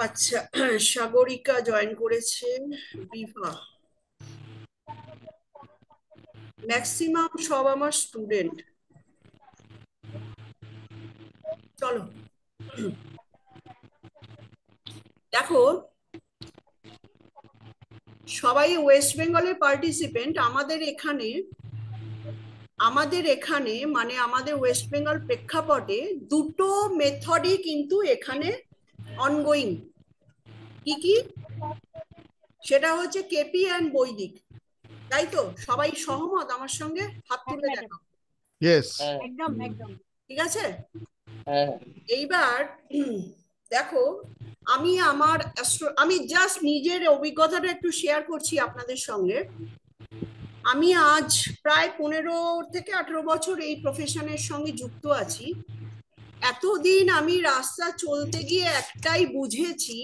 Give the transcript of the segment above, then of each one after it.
আচ্ছা, সাগরিকা জয়েন করেছে, বিভা, ম্যাক্সিমাম সব আমার স্টুডেন্ট। চলো, দেখো, সবাই ওয়েস্ট বেঙ্গলের পার্টিসিপেন্ট। আমাদের এখানে মানে আমাদের ওয়েস্ট বেঙ্গল প্রেক্ষাপটে দুটো মেথডই কিন্তু এখানে অনগোয়িং। কি কি? সেটা হচ্ছে কেপি অ্যান্ড বৈদিক। তাই তো? সবাই সহমত আমার সঙ্গে? হাত হ্যাঁ তুলে ম্যাডাম, দেখাও। ইয়েস। একদম একদম। ঠিক আছে। হ্যাঁ। এইবার দেখো, আমি জাস্ট নিজের অভিজ্ঞতাটা একটু শেয়ার করছি আপনাদের সঙ্গে। আমি আজ প্রায় 15 থেকে 18 বছর এই প্রফেশনের সঙ্গে যুক্ত আছি। এতদিন আমি রাস্তা চলতে গিয়ে একটাই বুঝেছি,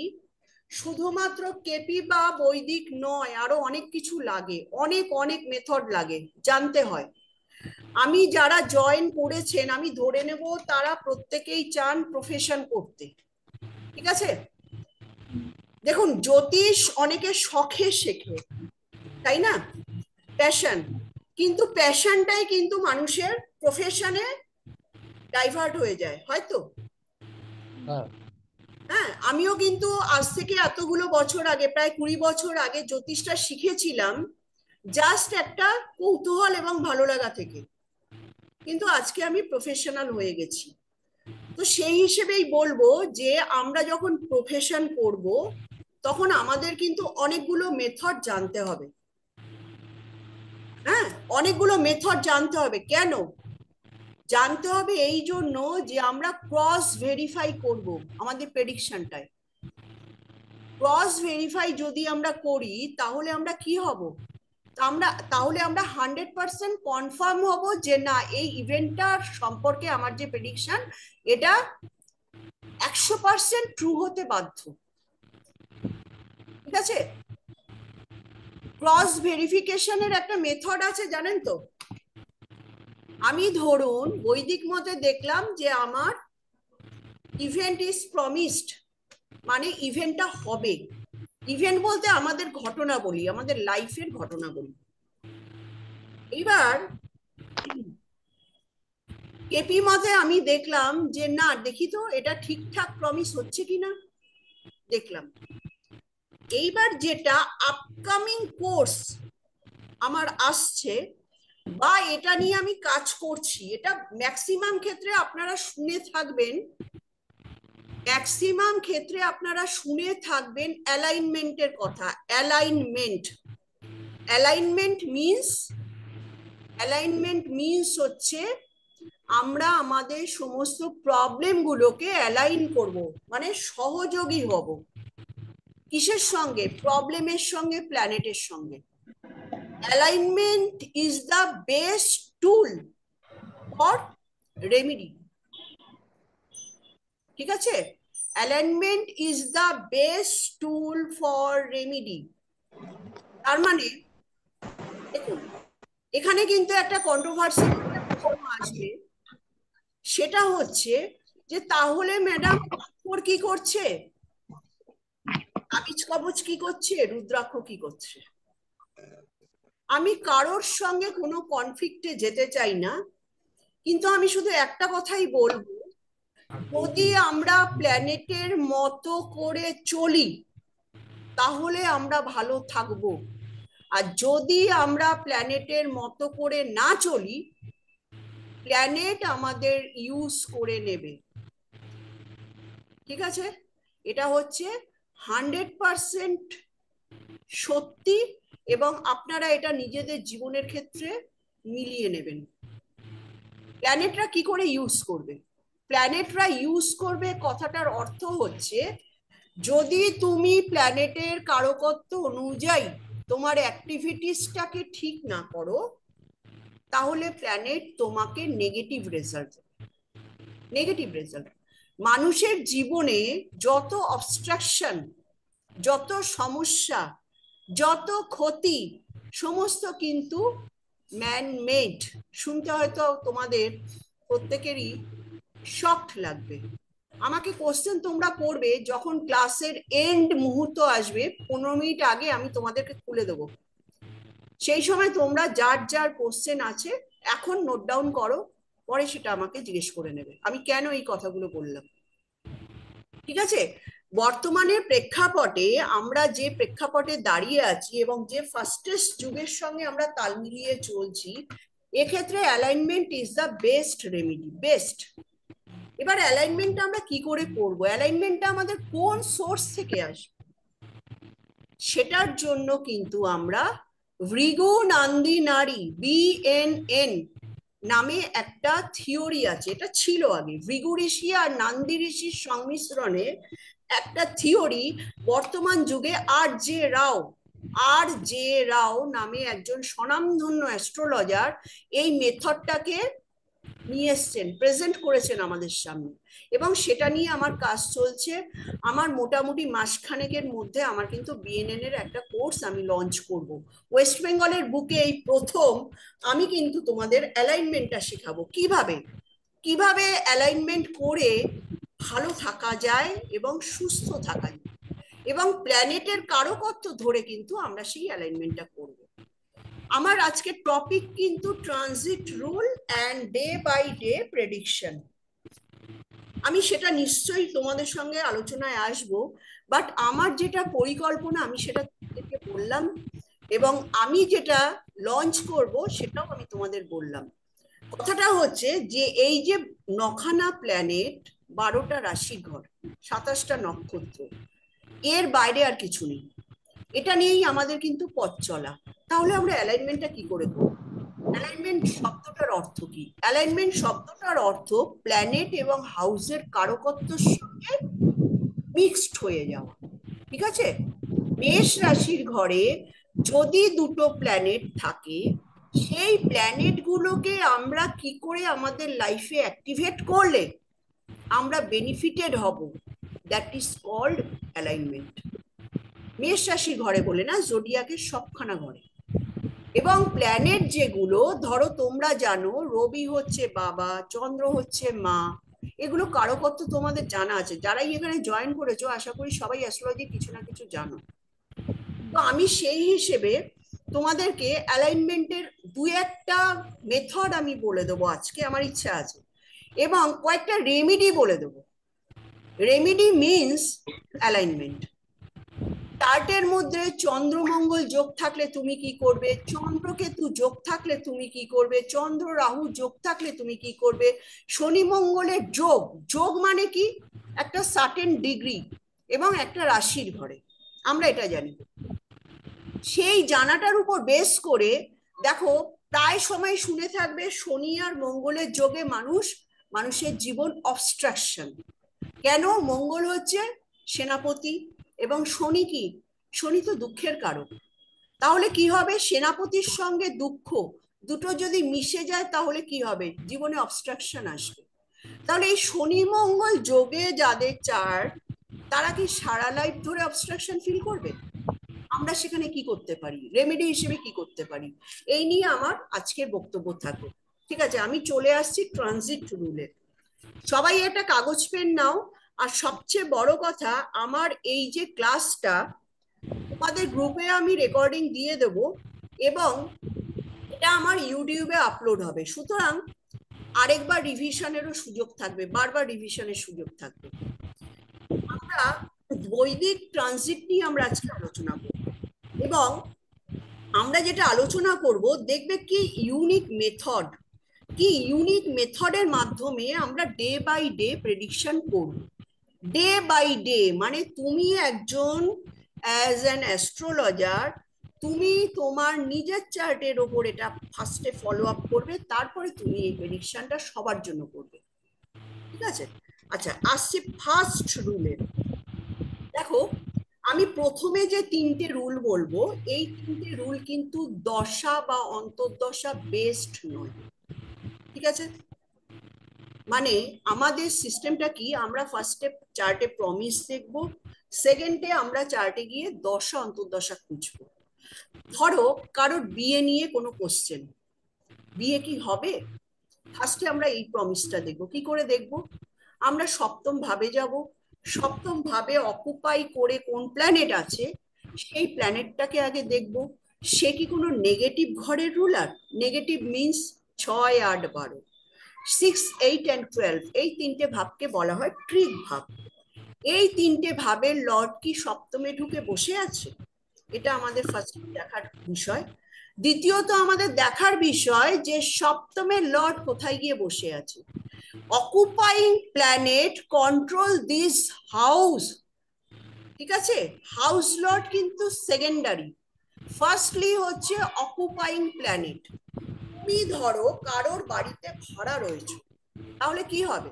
শুধুমাত্র কেপি বা বৈদিক নয়, আরো অনেক কিছু লাগে, অনেক অনেক মেথড লাগে, জানতে হয়। আমি যারা জয়েন করেছেন আমি ধরে নেব তারা প্রত্যেকেই চান প্রফেশন করতে। ঠিক আছে। দেখুন, জ্যোতিষ অনেকে শখে শেখে, তাই না? প্যাশন। কিন্তু প্যাশনটাই কিন্তু মানুষের প্রফেশনে ডাইভার্ট হয়ে যায় হয়তো। হ্যাঁ। হ্যাঁ, আমিও কিন্তু আজ থেকে এতগুলো বছর আগে, প্রায় 20 বছর আগে জ্যোতিষটা শিখেছিলাম জাস্ট একটা কৌতূহল এবং ভালো লাগা থেকে। কিন্তু আজকে আমি প্রফেশনাল হয়ে গেছি। তো সেই হিসেবেই বলবো যে আমরা যখন প্রফেশন করব তখন আমাদের কিন্তু অনেকগুলো মেথড জানতে হবে। হ্যাঁ, অনেকগুলো মেথড জানতে হবে। কেন জানতে হবে? এই জন্য যে আমরা ক্রস ভেরিফাই করব আমাদের প্রেডিকশনটায়। ক্রস ভেরিফাই যদি আমরা করি তাহলে আমরা কি হব? তাহলে আমরা 100% কনফার্ম হব যে না, এই ইভেন্টটার সম্পর্কে আমার যে প্রেডিকশন এটা 100% ট্রু হতে বাধ্য। ঠিক আছে। ক্রস ভেরিফিকেশনের একটা মেথড আছে, জানেন তো? আমি ধরুন বৈদিক মতে দেখলাম যে আমার ইভেন্ট ইজ প্রমিসড, মানে ইভেন্টটা হবে। ইভেন্ট বলতে আমাদের ঘটনা বলি, আমাদের লাইফের ঘটনা বলি। এবার কেপি মতে আমি দেখলাম যে না, দেখি তো এটা ঠিকঠাক প্রমিস হচ্ছে কিনা। দেখলাম। এইবার যেটা আপকামিং কোর্স আমার আসছে বা এটা নিয়ে আমি কাজ করছি, এটা ম্যাক্সিমাম ক্ষেত্রে আপনারা শুনে থাকবেন, অ্যালাইনমেন্টের কথা। অ্যালাইনমেন্ট মিনস হচ্ছে আমরা আমাদের সমস্ত প্রবলেমগুলোকে অ্যালাইন করব, মানে সহযোগী হব। কিসের সঙ্গে? প্রবলেমের সঙ্গে, প্ল্যানেটের সঙ্গে। Alignment is the best tool for remedy. ঠিক আছে। Alignment is the best tool for remedy. তার মানে দেখুন, এখানে কিন্তু একটা কন্ট্রোভার্সি প্রশ্ন আসবে, সেটা হচ্ছে যে তাহলে ম্যাডাম অক্ষর কি করছে, তাবিজ কবচ কি করছে, রুদ্রাক্ষ কি করছে? আমি কারোর সঙ্গে কোনো কনফ্লিক্টে যেতে চাই না, কিন্তু আমি শুধু একটা কথাই বলবো, যদি আমরা প্ল্যানেটের মতো করে চলি তাহলে আমরা ভালো থাকবো। আর যদি আমরা প্ল্যানেটের মতো করে না চলি, প্ল্যানেট আমাদের ইউজ করে নেবে। ঠিক আছে। এটা হচ্ছে 100% সত্যি, এবং আপনারা এটা নিজেদের জীবনের ক্ষেত্রে মিলিয়ে নেবেন। প্ল্যানেটরা কি করে ইউজ করবে? প্ল্যানেটরা ইউজ করবে কথাটার অর্থ হচ্ছে, যদি তুমি প্ল্যানেটের কারকত্ব অনুযায়ী তোমার অ্যাক্টিভিটিসটাকে ঠিক না করো, তাহলে প্ল্যানেট তোমাকে নেগেটিভ রেজাল্ট। মানুষের জীবনে যত অবস্ট্রাকশন, যত সমস্যা, যত ক্ষতি, সমস্ত কিন্তু ম্যান মেড। শুনতে হয়তো তোমাদের প্রত্যেকেরই শক লাগবে, আমাকে কোশ্চেন তোমরা করবে যখন ক্লাসের এন্ড মুহূর্ত আসবে, 15 মিনিট আগে আমি তোমাদেরকে খুলে দেবো। সেই সময় তোমরা যার যার কোশ্চেন আছে এখন নোট ডাউন করো, পরে সেটা আমাকে জিজ্ঞেস করে নেবে আমি কেন এই কথাগুলো বললাম। ঠিক আছে? বর্তমানে প্রেক্ষাপটে আমরা যে প্রেক্ষাপটে দাঁড়িয়ে আছি এবং যে ফাস্টেস্ট যুগের সঙ্গে আমরা তাল মিলিয়ে চলছি, এক্ষেত্রে alignment is the best remedy, best. এবার অ্যালাইনমেন্টটা আমরা কি করে করব, অ্যালাইনমেন্টটা আমাদের কোন সোর্স থেকে আসবে, সেটার জন্য কিন্তু আমরা ভৃগু নান্দি নারী, BNN নামে একটা থিওরি আছে, এটা ছিল আগে, ভৃগু ঋষি আর নান্দি ঋষির সংমিশ্রণে একটা থিওরি বর্তমান যুগে আর জে রাও নামে একজন স্বনামধন্য অ্যাস্ট্রোলজার এই মেথডটাকে নিয়ে এসছেন, প্রেজেন্ট করেছেন আমাদের সামনে, এবং সেটা নিয়ে আমার কাজ চলছে। আমার মোটামুটি মাসখানেকের মধ্যে আমার কিন্তু BNN এর একটা কোর্স আমি লঞ্চ করব। ওয়েস্ট বেঙ্গলের বুকে এই প্রথম আমি কিন্তু তোমাদের অ্যালাইনমেন্টটা শেখাবো, কিভাবে কিভাবে অ্যালাইনমেন্ট করে ভালো থাকা যায় এবং সুস্থ থাকা যায়, এবং প্ল্যানেটের কারকত্ব ধরে কিন্তু আমরা সেই অ্যালাইনমেন্টটা করব। আমার আজকের টপিক কিন্তু transit rule and day by day prediction. আমি সেটা নিশ্চয়ই তোমাদের সঙ্গে আলোচনায় আসব, বাট আমার যেটা পরিকল্পনা আমি সেটা তোমাদেরকে বললাম, এবং আমি যেটা লঞ্চ করব সেটাও আমি তোমাদের বললাম। কথাটা হচ্ছে যে এই যে 9খানা প্ল্যানেট, 12টা রাশি ঘর, 27টা নক্ষত্র, এর বাইরে আর কিছু নেই, এটা নিয়েই আমাদের কিন্তু পথ চলা। তাহলে আমরা অ্যালাইনমেন্টটা কি করে করব? অ্যালাইনমেন্ট শব্দটার অর্থ কি? অ্যালাইনমেন্ট শব্দটার অর্থ প্ল্যানেট এবং হাউসের কারকত্বের সঙ্গে মিক্সড হয়ে যাওয়া। ঠিক আছে? মেষ রাশির ঘরে যদি দুটো প্ল্যানেট থাকে, সেই প্ল্যানেট গুলোকে আমরা কি করে আমাদের লাইফে অ্যাক্টিভেট করলে আমরা বেনিফিটেড হব, দ্যাট ইজ কল্ড অ্যালাইনমেন্ট। মেষ রাশির ঘরে বলে না, জোডিয়াকের সবখানা ঘরে। এবং প্ল্যানেট যেগুলো, ধরো তোমরা জানো রবি হচ্ছে বাবা, চন্দ্র হচ্ছে মা, এগুলো কারকত্ব তোমাদের জানা আছে, যারাই এখানে জয়েন করেছো আশা করি সবাই অ্যাস্ট্রোলজি কিছু না কিছু জানো। তো আমি সেই হিসেবে তোমাদেরকে অ্যালাইনমেন্টের দু একটা মেথড আমি বলে দেবো আজকে, আমার ইচ্ছা আছে, এবং কয়েকটা রেমিডি বলে দেবো। Remedy means alignment. চার্টের মধ্যে চন্দ্রমঙ্গল যোগ থাকলে তুমি কি করবে, চন্দ্রকেতু যোগ থাকলে তুমি কি করবে, চন্দ্র রাহু যোগ থাকলে তুমি কি করবে, শনি মঙ্গলের যোগ, যোগ মানে কি একটা সার্টেন ডিগ্রি এবং একটা রাশির ঘরে, আমরা এটা জানি। সেই জানাটার উপর বেস করে দেখো, প্রায় সময় শুনে থাকবে শনি আর মঙ্গলের যোগে মানুষের জীবন অবস্ট্রাকশন। কেন? মঙ্গল হচ্ছে সেনাপতি এবং শনি কি, শনি তো দুঃখের কারক। তাহলে কি হবে, সেনাপতির সঙ্গে দুঃখ দুটো যদি মিশে যায় তাহলে কি হবে, জীবনে অবস্ট্রাকশন আসবে। তাহলে এই শনি মঙ্গল যোগে যাদের চার্ট, তারা কি সারা লাইফ ধরে অবস্ট্রাকশন ফিল করবে? আমরা সেখানে কি করতে পারি, রেমেডি হিসেবে কি করতে পারি, এই নিয়ে আমার আজকের বক্তব্য থাকবে। ঠিক আছে, আমি চলে আসছি ট্রানজিট রুলে। সবাই একটা কাগজ পেন নাও। আর সবচেয়ে বড় কথা, আমার এই যে ক্লাসটা তোমাদের গ্রুপে আমি রেকর্ডিং দিয়ে দেব, এবং এটা আমার ইউটিউবে আপলোড হবে, সুতরাং আরেকবার রিভিশনেরও সুযোগ থাকবে, বারবার রিভিশনের সুযোগ থাকবে। আমরা বৈদিক ট্রানজিট নিয়ে আমরা আজকে আলোচনা করব, এবং আমরা যেটা আলোচনা করব দেখবে কি ইউনিক মেথড, কি ইউনিক মেথডের মাধ্যমে আমরা ডে বাই ডে প্রেডিকশন করব। ডে বাই ডে মানে তুমি একজন অ্যাজ অ্যান অ্যাস্ট্রোলজার, তুমি তোমার নিজের চার্টের ওপর এটা ফার্স্টে ফলো আপ করবে, তারপরে তুমি এই প্রেডিকশনটা সবার জন্য করবে। ঠিক আছে? আচ্ছা, আসছে ফার্স্ট রুলে। দেখো, আমি প্রথমে যে 3টে রুল বলবো, এই 3টে রুল কিন্তু দশা বা অন্তর্দশা বেসড নয়। ঠিক আছে? মানে আমাদের সিস্টেমটা কি, আমরা ফার্স্টে চার্টে প্রমিস দেখব, সেকেন্ডে আমরা চার্টে গিয়ে দশা অন্তর্দশা খুঁজবো। ধরো কারোর বিয়ে নিয়ে কোনো কোশ্চেন, বিয়ে কি হবে, ফার্স্টে আমরা এই প্রমিসটা দেখবো। কি করে দেখবো? আমরা সপ্তম ভাবে যাব। সপ্তম ভাবে অকুপাই করে কোন প্ল্যানেট আছে সেই প্ল্যানেটটাকে আগে দেখব। সে কি কোনো নেগেটিভ ঘরের রুলার? নেগেটিভ মিনস 6, 8, 12, 6, 8 and 12, এই তিনটে ভাবকে বলা হয় ট্রিক ভাব। এই তিনটে ভাবের লর্ড কি সপ্তমে ঢুকে বসে আছে? এটা আমাদের ফার্স্ট দেখার বিষয়। দ্বিতীয়ত আমাদের দেখার বিষয় যে সপ্তমের লর্ড কোথায় গিয়ে বসে আছে। Occupying planet control this house, ঠিক আছে? হাউস লর্ড কিন্তু সেকেন্ডারি, ফার্স্টলি হচ্ছে অকুপাইং প্ল্যানেট। তুমি ধরো কারোর বাড়িতে ভাড়া রয়েছে, তাহলে কি হবে?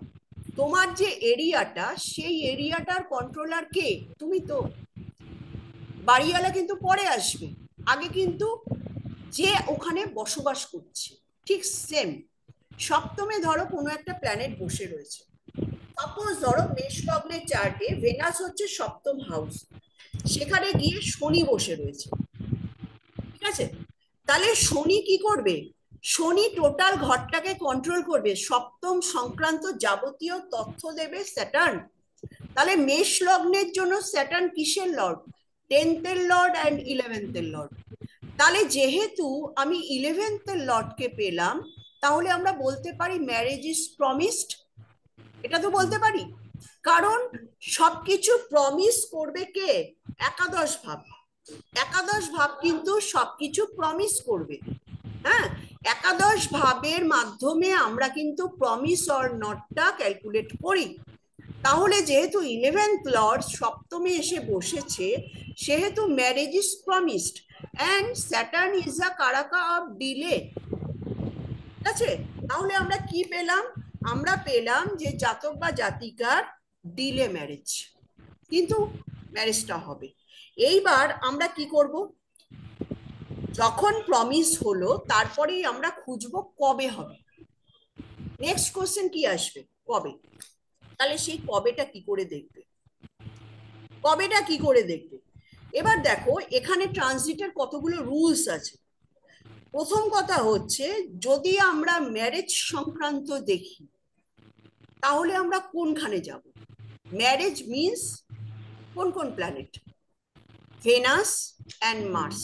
তোমার যে এরিয়াটা, সেই এরিয়াটার কন্ট্রোলার কে? তুমি তো। বাড়িওয়ালা কিন্তু পরে আসবে, আগে কিন্তু যে ওখানে বসবাস করছে। ঠিক সেম সপ্তমে ধরো কোনো একটা প্ল্যানেট বসে রয়েছে, সাপোজ ধরো মেষ লগ্নের চার্টে ভেনাস হচ্ছে সপ্তম হাউস, সেখানে গিয়ে শনি বসে রয়েছে, ঠিক আছে? তাহলে শনি কি করবে? শনি টোটাল ঘরটাকে কন্ট্রোল করবে, সপ্তম সংক্রান্ত যাবতীয় তথ্য দেবে স্যাটার্ন। তাহলে মেষ লগ্নের জন্য স্যাটার্ন কিসের লর্ড? 10th এর লর্ড অ্যান্ড 11th এর লর্ড। তাহলে যেহেতু আমি 11th এর লর্ডকে পেলাম, তাহলে আমরা বলতে পারি ম্যারেজ ইজ প্রমিসড। এটা তো বলতে পারি, কারণ সবকিছু প্রমিস করবে কে? একাদশ ভাব। একাদশ ভাব কিন্তু সবকিছু প্রমিস করবে। হ্যাঁ, একাদশ ভাবের মাধ্যমে আমরা কিন্তু প্রমিস অর নটটা ক্যালকুলেট করি। তাহলে যেহেতু 11th লর্ড সপ্তমে এসে বসেছে, সেহেতু marriage is promised and Saturn is a কারাকা অফ ডিলে, ঠিক আছে? তাহলে আমরা কি পেলাম? আমরা পেলাম যে জাতক বা জাতিকার ডিলে ম্যারেজ, কিন্তু ম্যারেজটা হবে। এইবার আমরা কি করব? যখন প্রমিস হলো তারপরেই আমরা খুঁজবো কবে হবে। নেক্সট কোশ্চেন কি আসবে? কবে। তাহলে সেই কবেটা কি করে দেখবে? কবেটা কি করে দেখবে? এবার দেখো এখানে ট্রানজিটের কতগুলো রুলস আছে। প্রথম কথা হচ্ছে, যদি আমরা ম্যারেজ সংক্রান্ত দেখি, তাহলে আমরা কোনখানে যাব? ম্যারেজ মিন্স কোন কোন প্ল্যানেট? ভেনাস অ্যান্ড মার্স,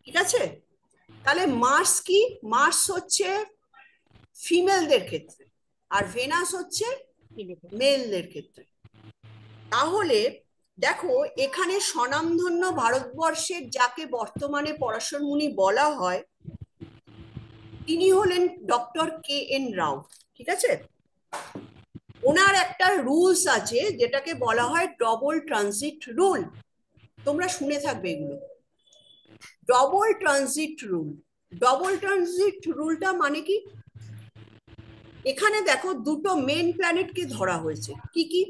ঠিক আছে? তাহলে মার্স কি? মার্স হচ্ছে ফিমেলদের ক্ষেত্রে, আর ভেনাস হচ্ছে মেলদের ক্ষেত্রে। তাহলে দেখো এখানে স্বনামধন্য ভারতবর্ষের যাকে বর্তমানে পরাশর মুনি বলা হয়, তিনি হলেন ডক্টর KN রাও, ঠিক আছে? ওনার একটা রুলস আছে যেটাকে বলা হয় ডবল ট্রানজিট রুল। তোমরা শুনে থাকবে এগুলো, double transit rule. Double transit রুলটা মানে কি? এখানে দেখো দুটো মেন প্ল্যানেটকে ধরা হয়েছে, কি কি?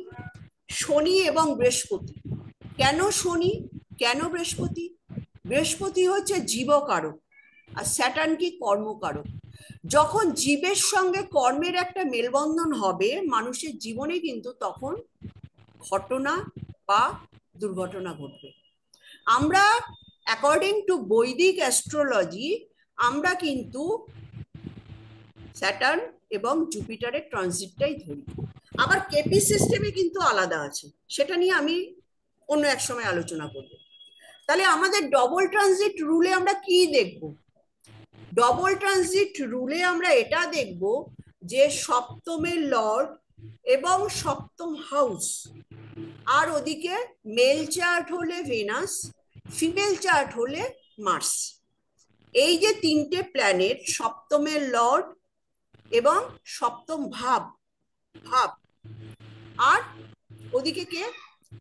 শনি এবং বৃহস্পতি। কেন শনি, কেন বৃহস্পতি? বৃহস্পতি হচ্ছে জীবকারক, আর স্যাটার্ন কি? কর্মকারক। যখন জীবের সঙ্গে কর্মের একটা মেলবন্ধন হবে মানুষের জীবনে, কিন্তু তখন ঘটনা বা দুর্ঘটনা ঘটবে। আমরা অ্যাকর্ডিং টু বৈদিক অ্যাস্ট্রোলজি আমরা কিন্তু স্যাটার্ন এবং জুপিটারের ট্রানজিটটাই ধরি। আবার কেপি সিস্টেমে কিন্তু আলাদা আছে, সেটা নিয়ে আমি অন্য এক সময় আলোচনা করব। তাহলে আমাদের ডবল ট্রানজিট রুলে আমরা কি দেখব? ডবল ট্রানজিট রুলে আমরা এটা দেখব যে সপ্তমের লর্ড এবং সপ্তম হাউস, আর ওদিকে মেল চার্ট হলে ভেনাস, ফিমেল চার্ট হলে মার্স। এই যে তিনটে প্ল্যানেট, সপ্তমের লর্ড এবং সপ্তম ভাব, ভাব, আর ওদিকে কে?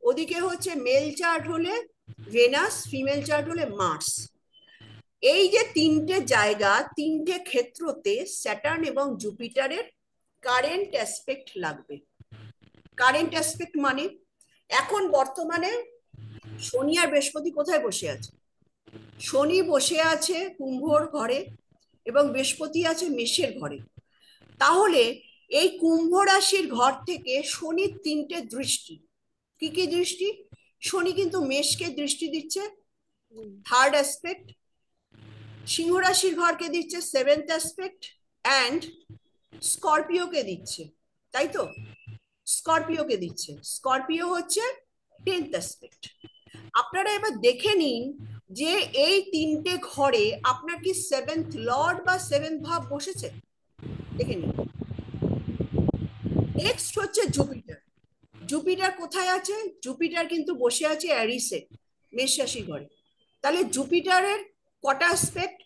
ওদিকে হচ্ছে মেল চার্ট হলে ভেনাস, ফিমেল চার্ট হলে মার্স। এই যে তিনটে জায়গা, তিনটে ক্ষেত্রতে স্যাটার্ন এবং জুপিটারের কারেন্ট অ্যাসপেক্ট লাগবে। কারেন্ট অ্যাসপেক্ট মানে এখন বর্তমানে শনি আর বৃহস্পতি কোথায় বসে আছে? শনি বসে আছে কুম্ভর ঘরে এবং বৃহস্পতি আছে মেষের ঘরে। তাহলে এই কুম্ভ রাশির ঘর থেকে শনির তিনটে দৃষ্টি, কি কি দৃষ্টি? শনি কিন্তু মেষকে দৃষ্টি দিচ্ছে, থার্ড অ্যাসপেক্ট। সিংহ রাশির ঘরকে দিচ্ছে, সেভেন্থ অ্যাসপেক্ট, অ্যান্ড স্করপিওকে দিচ্ছে, তাই তো? স্করপিওকে দিচ্ছে, স্করপিও হচ্ছে 10th অ্যাসপেক্ট। আপনারা এবার দেখে নিন যে এই তিনটে ঘরে আপনার কি 7th লর্ড বা 7th ভাব বসেছে, দেখে নিন। নেক্সট হচ্ছে জুপিটার। জুপিটার কোথায় আছে? জুপিটার কিন্তু বসে আছে অ্যারিসে, মেষ রাশি ঘরে। তাহলে জুপিটারের কটা অ্যাসপেক্ট?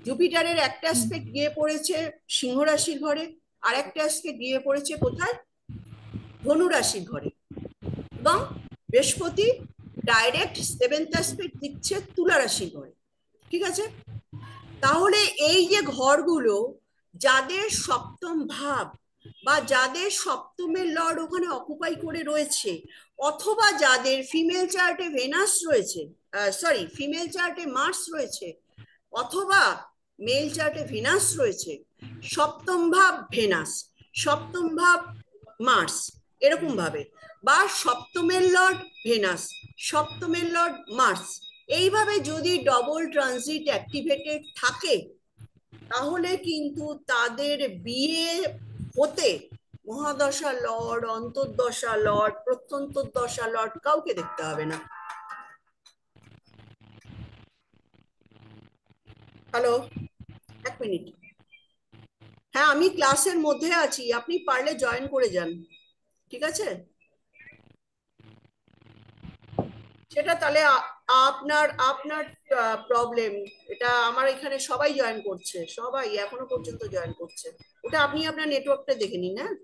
জুপিটারের একটা অ্যাসপেক্ট গিয়ে পড়েছে সিংহ রাশির ঘরে, আর একটা অ্যাসপেক্ট গিয়ে পড়েছে কোথায়? ধনু রাশির ঘরে। এবং বৃহস্পতি ডাইরেক্ট 7th অ্যাসপেক্ট দিচ্ছে তুলা রাশির ঘরে। ঠিক আছে? তাহলে এই যে ঘরগুলো, যাদের সপ্তম ভাব বা যাদের সপ্তমের লর্ড ওখানে অকুপাই করে রয়েছে, অথবা যাদের ফিমেল চার্টে ভেনাস রয়েছে, সরি ফিমেল চার্টে মার্স রয়েছে, অথবা মেল চার্টে ভেনাস রয়েছে, সপ্তম ভাব ভেনাস, সপ্তম ভাব মার্স, এরকম ভাবে, বা সপ্তমের লর্ড ভেনাস, সপ্তমের লর্ড মার্স, এইভাবে যদি ডবল ট্রানজিট অ্যাক্টিভেটেড থাকে, তাহলে কিন্তু তাদের বিয়ে হতে মহাদশা লর্ড, অন্তর্দশা লর্ড, প্রত্যন্তর্দশা লর্ড কাউকে দেখতে হবে না। হ্যালো, এক মিনিট। হ্যাঁ, আমি ক্লাসের মধ্যে আছি, আপনি পারলে জয়েন করে যান, ঠিক আছে? সেটা তাহলে আপনার আপনার প্রবলেম। এটা আমার এখানে সবাই জয়েন করছে, সবাই এখনো পর্যন্ত জয়েন করছে। ওটা আপনি আপনার নেটওয়ার্কটা দেখে নিন। হ্যাঁ,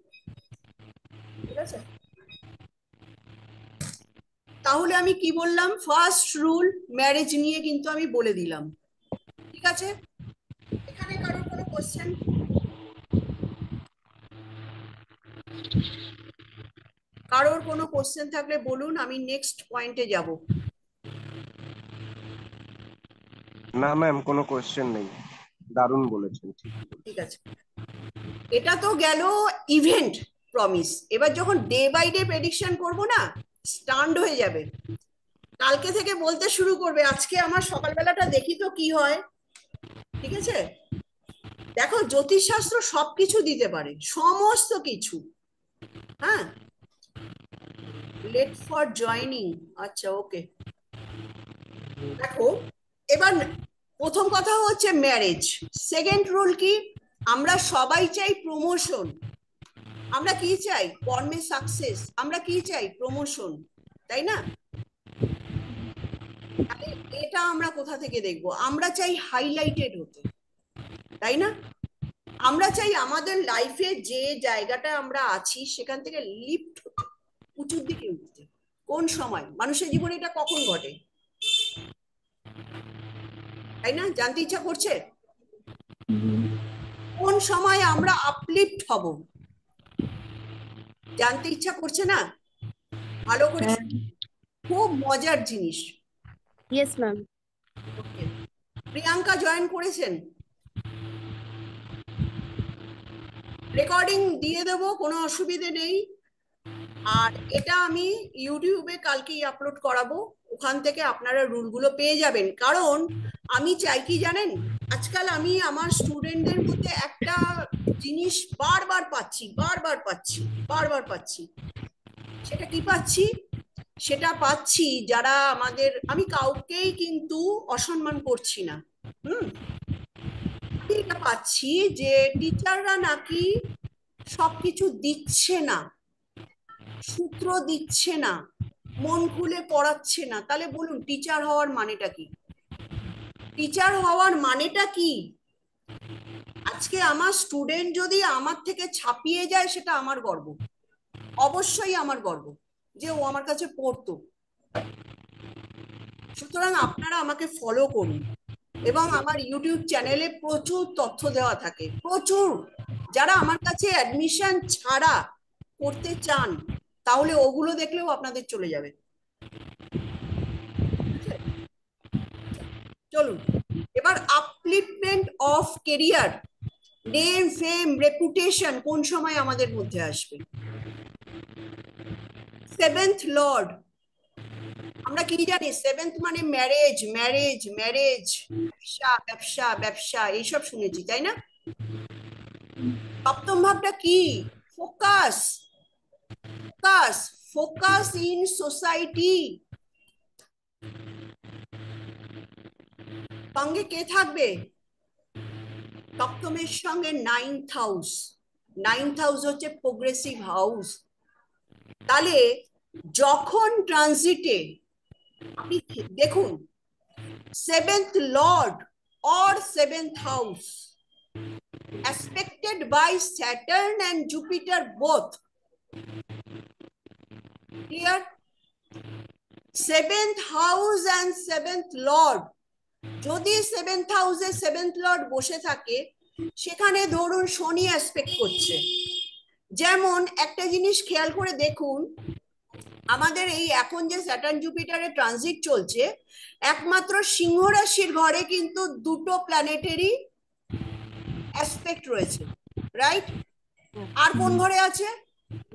ঠিক আছে। তাহলে আমি কি বললাম? ফার্স্ট রুল ম্যারেজ নিয়ে কিন্তু আমি বলে দিলাম, ঠিক আছে? এখানে কারোর কোনো কোশ্চেন? কারোর কোনো কোশ্চেন থাকলে বলুন, আমি নেক্সট পয়েন্টে যাব। না ম্যাম, কোনো কোয়েশ্চেন নেই, দারুণ বলেছেন, ঠিক আছে, এটা তো গেল ইভেন্ট প্রমিস। এবার যখন ডে বাই ডে প্রেডিকশন করব না, স্টান্ড হয়ে যাবে। কালকে থেকে বলতে শুরু করবে, আজকে আমার সকালবেলাটা দেখি তো কি হয়। ঠিক আছে? দেখো, জ্যোতিষশাস্ত্র সবকিছু দিতে পারে, সমস্ত কিছু। হ্যাঁ, লেট ফর জয়নিং। আচ্ছা, ওকে। দেখো, এবার প্রথম কথা হচ্ছে ম্যারেজ। সেকেন্ড রুল কি? আমরা সবাই চাই প্রমোশন। আমরা কি চাই? কর্মে সাকসেস। আমরা কি চাই? প্রমোশন, তাই না? এটা আমরা কোথা থেকে দেখবো? আমরা চাই হাইলাইটেড হতে, তাই না? আমরা চাই আমাদের লাইফে যে জায়গাটা আমরা আছি সেখান থেকে লিফট হতে, উঁচুর দিকে উঠতে। কোন সময় মানুষের জীবনে এটা কখন ঘটে, তাই না? জানতে ইচ্ছা করছে কোন সময় আমরা আপলিফট হব, জানতে ইচ্ছা করছে না? ভালো করে খুব মজার জিনিস। Yes ma'am. Okay, Priyanka join করেছেন, রেকর্ডিং দিয়ে দেবো, কোনো অসুবিধে নেই। আর এটা আমি ইউটিউবে কালকেই আপলোড করাবো, ওখান থেকে আপনারা রুলগুলো পেয়ে যাবেন। কারণ আমি চাই কি জানেন, আজকাল আমি আমার স্টুডেন্টদের মধ্যে একটা জিনিস বারবার পাচ্ছি, বারবার পাচ্ছি, বারবার পাচ্ছি। সেটা কি পাচ্ছি? সেটা পাচ্ছি যারা আমাদের, আমি কাউকেই কিন্তু অসম্মান করছি না, আমি এটা পাচ্ছি যে টিচাররা নাকি সবকিছু দিচ্ছে না, সূত্র দিচ্ছে না, মন খুলে পড়াচ্ছে না। তাহলে বলুন, টিচার হওয়ার মানেটা কি? টিচার হওয়ার মানেটা কি? আজকে আমার স্টুডেন্ট যদি আমার থেকে ছাপিয়ে যায়, সেটা আমার গর্ব, অবশ্যই আমার গর্ব যে ও আমার কাছে পড়তো। সুতরাং আপনারা আমাকে ফলো করুন, এবং আমার ইউটিউব চ্যানেলে প্রচুর তথ্য দেওয়া থাকে, প্রচুর। যারা আমার কাছে অ্যাডমিশন ছাড়া করতে চান, তাহলে ওগুলো দেখলেও আপনাদের চলে যাবে। চলুন, এবার upliftment of carrier, name, fame, reputation কোন সময় আমাদের মধ্যে আসবে? 7th লর্ড, আমরা কি জানি? 7th মানে ম্যারেজ, ম্যারেজ, ম্যারেজ, ব্যবসা, ব্যবসা, ব্যবসা, এইসব শুনেছি, তাই না? সপ্তম ভাবটা কি? Focus, focus, focus in society. সঙ্গে কে থাকবে? সপ্তমের সঙ্গে নাইন্থ হাউস। নাইন্থ হাউস হচ্ছে প্রোগ্রেসিভ হাউস। তাহলে যখন ট্রানজিটে আপনি দেখুন, seventh Lord or seventh house aspected by Saturn and Jupiter both. Clear? Seventh house and seventh lord, যদি সেভেন্থ হাউসে সেভেন্থ লর্ড বসে থাকে, সেখানে ধরুন শনি অ্যাসপেক্ট করছে। যেমন একটা জিনিস খেয়াল করে দেখুন, আমাদের এই এখন যে স্যাটার্ন জুপিটারের ট্রানজিট চলছে, একমাত্র সিংহ রাশির ঘরে কিন্তু দুটো প্ল্যানেটারি অ্যাসপেক্ট রয়েছে, রাইট? আর কোন ঘরে আছে?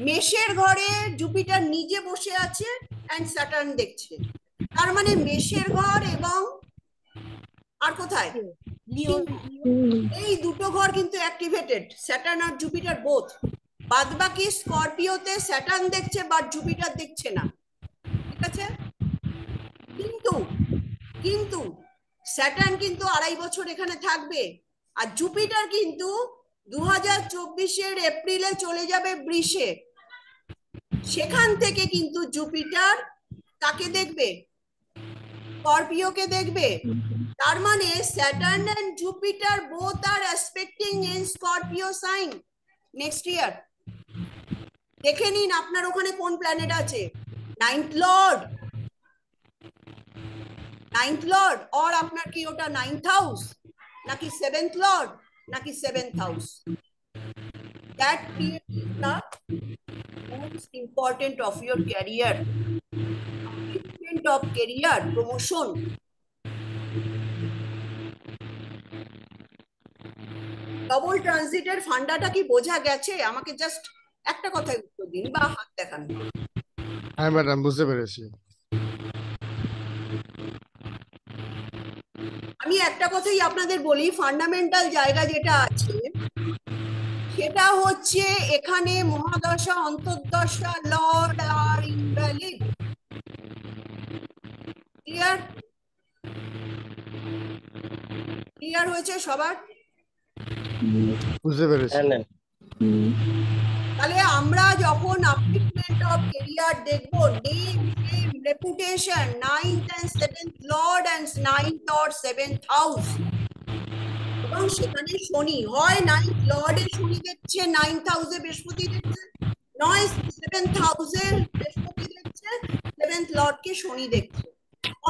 মেষের ঘরে জুপিটার নিজে বসে আছে এন্ড স্যাটার্ন দেখছে। তার মানে মেষের ঘর এবং আর কোথায়, এই দুটো ঘর কিন্তু অ্যাক্টিভেটেড, স্যাটার্ন আর জুপিটার বোথ। বাদবাকি স্করপিওতে স্যাটার্ন দেখছে বাট জুপিটার দেখছে না, ঠিক আছে? কিন্তু কিন্তু স্যাটার্ন কিন্তু 2.5 বছর এখানে থাকবে, আর জুপিটার কিন্তু 2024-এর এপ্রিলে চলে যাবে বৃষে। সেখান থেকে কিন্তু জুপিটার কাকে দেখবে? স্করপিওকে দেখবে। তার মানে Saturn and Jupiter both are aspecting in Scorpio sign next year. দেখে নিন আপনার ওখানে কোন প্ল্যানেট আছে, নাইন্থ লর্ড, নাইন্থ লর্ড, আর আপনার কি ওটা নাইন্থ হাউস নাকি সেভেন্থ লর্ড নাকি seventh house? That create the most important of your career, of career, promotion. Double ট্রানজিটের ফান্ডাটা কি বোঝা গেছে? আমাকে জাস্ট একটা কথায় উত্তর দিন বা হাত দেখান। হ্যাঁ ম্যাডাম, বুঝতে পেরেছি। আমি একটা কথাই আপনাদের বলি, ফান্ডামেন্টাল জায়গা যেটা আছে সেটা হচ্ছে এখানে মহাদশা অন্তর্দশা লর্ড আর ইনভ্যালিড। ক্লিয়ার? ক্লিয়ার হয়েছে সবার? বুঝতে পেরেছি। হ্যাঁ ম্যাম। তাহলে আমরা যখন আপলিফমেন্ট অফ ক্যারিয়ার দেখব, name fame reputation, ninth and seventh lord and ninth or seventh house, এবং সেখানে শনি হয় নাইন্থ লর্ডে শনি দেখছে, নাইন্থ হাউসে বৃহস্পতি দেখছে, নয় সেভেন্থ হাউসে বৃহস্পতি দেখছে, সেভেন্থ লর্ডকে শনি দেখছে।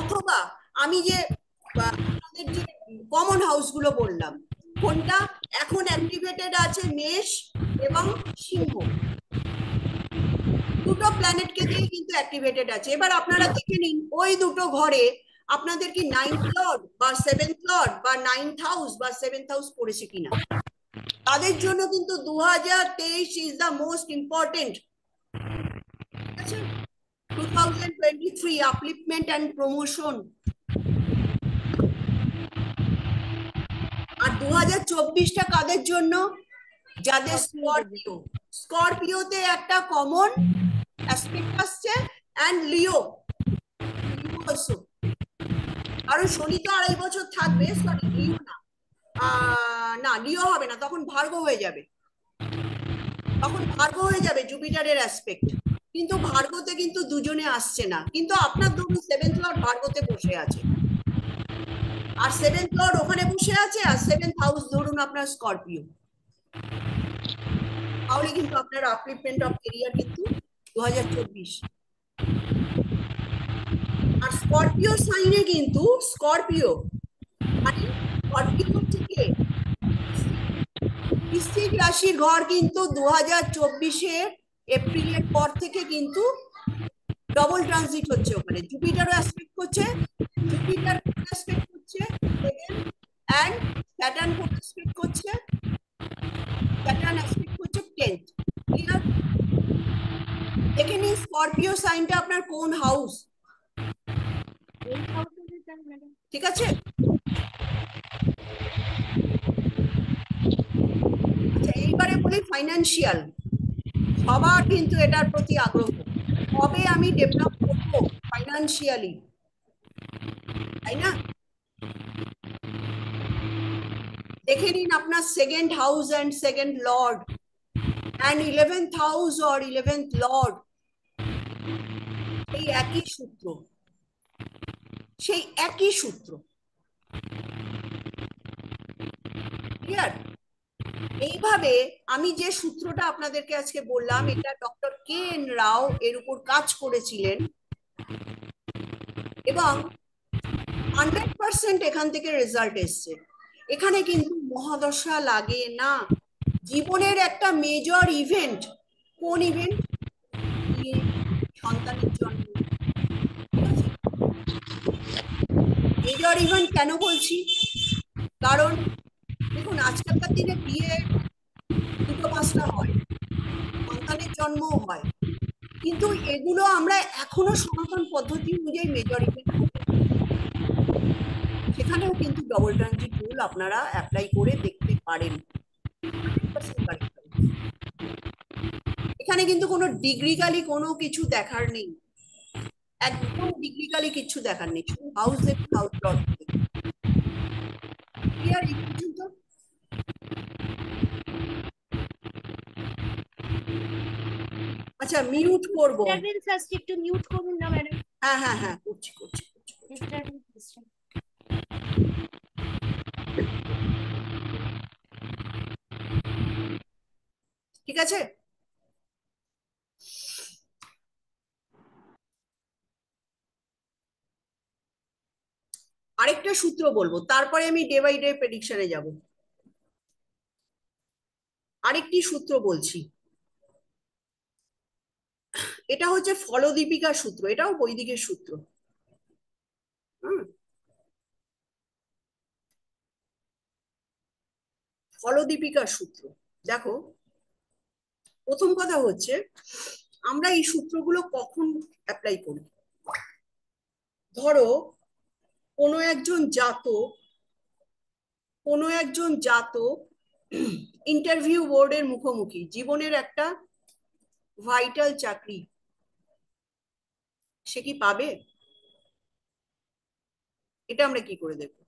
অথবা আমি যে আপনাদের যে কমন হাউস গুলো বললাম, কোনটা এখন অ্যাক্টিভেটেড আছে? মেষ এবং সিংহ, দুটো প্ল্যানেটকে দিয়ে কিন্তু অ্যাক্টিভেটেড আছে। এবার আপনারা দেখে নিন ওই দুটো ঘরে আপনাদের কি নাইন্থ লর্ড বা সেভেন্থ লর্ড বা নাইন্থ হাউস বা সেভেন্থ হাউস পড়েছে কিনা। তাদের জন্য কিন্তু 2023 is the most important. 2023 upliftment and promotion. আর 2024টা কাদের জন্য? যাদের স্করপিও, স্করপিওতে একটা কমন অ্যাসপেক্ট আসছে এন্ড লিও অলসো। কারণ শনি তো 2.5 বছর থাকবে, সরি লিও না, না লিও হবে না, তখন ভার্গো হয়ে যাবে, তখন ভার্গো হয়ে যাবে জুপিটারের অ্যাসপেক্ট। কিন্তু ভার্গোতে কিন্তু দুজনে আসছে না, কিন্তু আপনার ধরুন সেভেন্থ লর্ড ভার্গোতে বসে আছে, আর সেভেন্থ লর্ড ওখানে বসে আছে, আর সেভেন্থ হাউস ধরুন আপনার স্করপিও। তাহলে কিন্তু আপনার আপলিফমেন্ট অফ ক্যারিয়ার কিন্তু 2024। আর স্করপিও সাইনে কিন্তু স্করপিও মানে স্করপিও হচ্ছে কে? বৃশ্চিক রাশির ঘর কিন্তু 2024-এর এপ্রিলের পর থেকে কিন্তু ডবল ট্রানজিট হচ্ছে, ওখানে জুপিটারও অ্যাসপেক্ট করছে, জুপিটার অ্যাসপেক্ট করছে এন্ড স্যাটার্ন অ্যাসপেক্ট করছে, স্যাটার্ন অ্যাসপেক্ট করছে 10th। ক্লিয়ার? দেখে নিন স্করপিও সাইনটা আপনার কোন হাউস, ঠিক আছে? আচ্ছা এইবারে বলি ফাইন্যান্সিয়াল। সবার কিন্তু এটার প্রতি আগ্রহ, কবে আমি ডেভেলপ করবো ফাইন্যান্সিয়ালি, তাই না? দেখে নিন আপনার second house and second Lord and 11th house or 11th Lord, সেই একই সূত্র, সেই একই সূত্র। ক্লিয়ার? এইভাবে আমি যে সূত্রটা আপনাদেরকে আজকে বললাম, এটা ডক্টর কে এন রাও এর উপর কাজ করেছিলেন এবং 100% এখান থেকে রেজাল্ট এসছে। এখানে কিন্তু মহাদশা লাগে না। জীবনের একটা মেজর ইভেন্ট, কোন ইভেন্ট? বিয়ে, সন্তানের জন্ম। মেজর ইভেন্ট কেন বলছি? কারণ দেখুন, আজকালকার দিনে বিয়ে দুটো পাঁচটা হয়, সন্তানের জন্মও হয়, কিন্তু এগুলো আমরা এখনো সনাতন পদ্ধতি অনুযায়ী মেজর ইভেন্ট করি। সেখানেও কিন্তু ডবল ট্রানজিট রুল আপনারা অ্যাপ্লাই করে দেখতে পারেন। 100% correct। এখানে কিন্তু কোনো ডিগ্রিকালি কোনো কিছু দেখার নেই, একদম ডিগ্রিকালি কিছু দেখার নেই, শুধু হাউস দেখুন, হাউস লট দেখুন। ক্লিয়ার এই পর্যন্ত? আচ্ছা, মিউট করবো। ডিস্টারবেন্স আসছে, একটু মিউট করুন না ম্যাডাম। হ্যাঁ হ্যাঁ হ্যাঁ, করছি করছি করছি। ডিস্টারবেন্স। ঠিক আছে? আরেকটা সূত্র বলবো, তারপরে আমি ডে বাই ডে প্রেডিকশনে যাব। আরেকটি সূত্র বলছি, এটা হচ্ছে ফলদীপিকা সূত্র, এটাও বৈদিকের সূত্র। হুম, ফলদীপিকা সূত্র। দেখো, প্রথম কথা হচ্ছে আমরা এই সূত্রগুলো কখন অ্যাপ্লাই করি। ধরো কোনো একজন জাতক ইন্টারভিউ বোর্ডের মুখোমুখি, জীবনের একটা ভাইটাল চাকরি, সে কি পাবে? এটা আমরা কি করে দেখবো?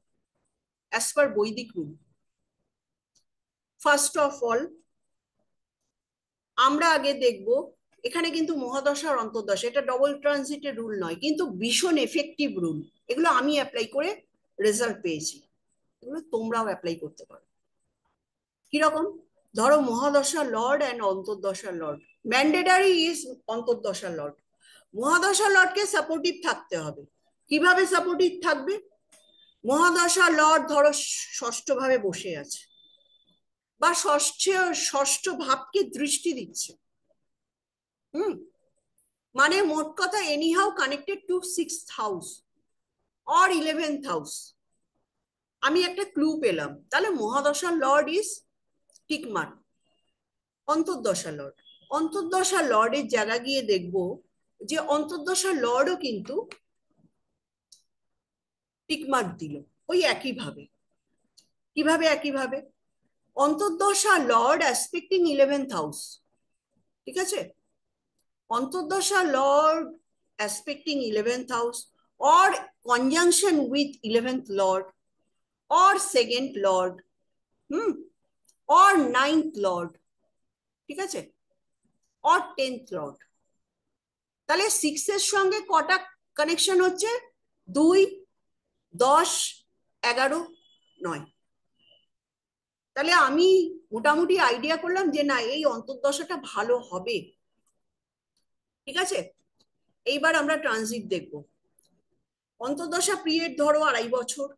অ্যাজ পার বৈদিক রুল, ফার্স্ট অফ অল আমরা আগে দেখব, এখানে কিন্তু মহাদশার অন্তর্দশা, এটা ডবল ট্রানজিটের রুল নয়, কিন্তু ভীষণ এফেক্টিভ রুল। এগুলো আমি অ্যাপ্লাই করে রেজাল্ট পেয়েছি, এগুলো তোমরাও অ্যাপ্লাই করতে পারো। কিরকম? ধরো মহাদশা লর্ড অ্যান্ড অন্তর্দশা লর্ড, ম্যান্ডেটারি ইজ অন্তর্দশা লর্ড। মহাদশা লর্ডকে সাপোর্টিভ থাকতে হবে। কিভাবে সাপোর্টিভ থাকবে? মহাদশা লর্ড ধরো ষষ্ঠ ভাবে বসে আছে, বা ষষ্ঠ ভাবকে দৃষ্টি দিচ্ছে। হুম, মানে মোট কথা anyhow connected to 6th house or 11th house. আমি একটা ক্লু পেলাম, তাহলে মহাদশা লর্ড ইজ টিকমার্ক। অন্তর্দশা লর্ডের জায়গা গিয়ে দেখব যে অন্তর্দশা লর্ডও কিন্তু টিকমার্ক দিল ওই একইভাবে। কিভাবে একইভাবে? অন্তর্দশা লর্ড অ্যাসপেক্টিং 11th হাউস, ঠিক আছে? অন্তর্দশা lord aspecting 11th house or conjunction with 11th lord or second lord, or 9th lord, ঠিক আছে, or 10th lord। তাহলে 6 এর সঙ্গে কটা কানেকশন হচ্ছে? 2, 10, 11, 9। তাহলে আমি মোটামুটি আইডিয়া করলাম যে না, এই অন্তর্দশাটা ভালো হবে। ঠিক আছে, এইবার আমরা ট্রানজিট দেখব। অন্তর্দশা পিরিয়ড ধরো 2.5 বছর,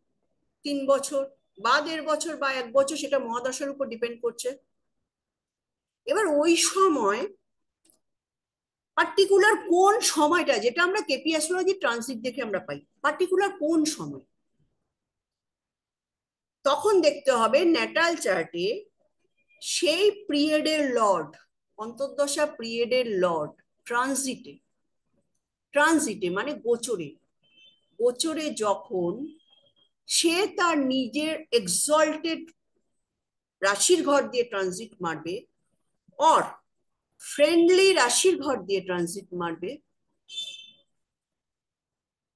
3 বছর, বা 1.5 বছর, বা 1 বছর, সেটা মহাদশার উপর ডিপেন্ড করছে। এবার ওই সময় পার্টিকুলার কোন সময়টা, যেটা আমরা কেপি অ্যাস্ট্রোলজি ট্রানজিট দেখে আমরা পাই, পার্টিকুলার কোন সময়, তখন দেখতে হবে ন্যাটাল চার্টে সেই পিরিয়ডের লর্ড, অন্তর্দশা পিরিয়ডের লর্ড ট্রানজিটে মানে গোচরে যখন সে তার নিজের এক্সল্টেড রাশির ঘর দিয়ে ট্রানজিট মারবে, অর ফ্রেন্ডলি রাশির ঘর দিয়ে ট্রানজিট মারবে,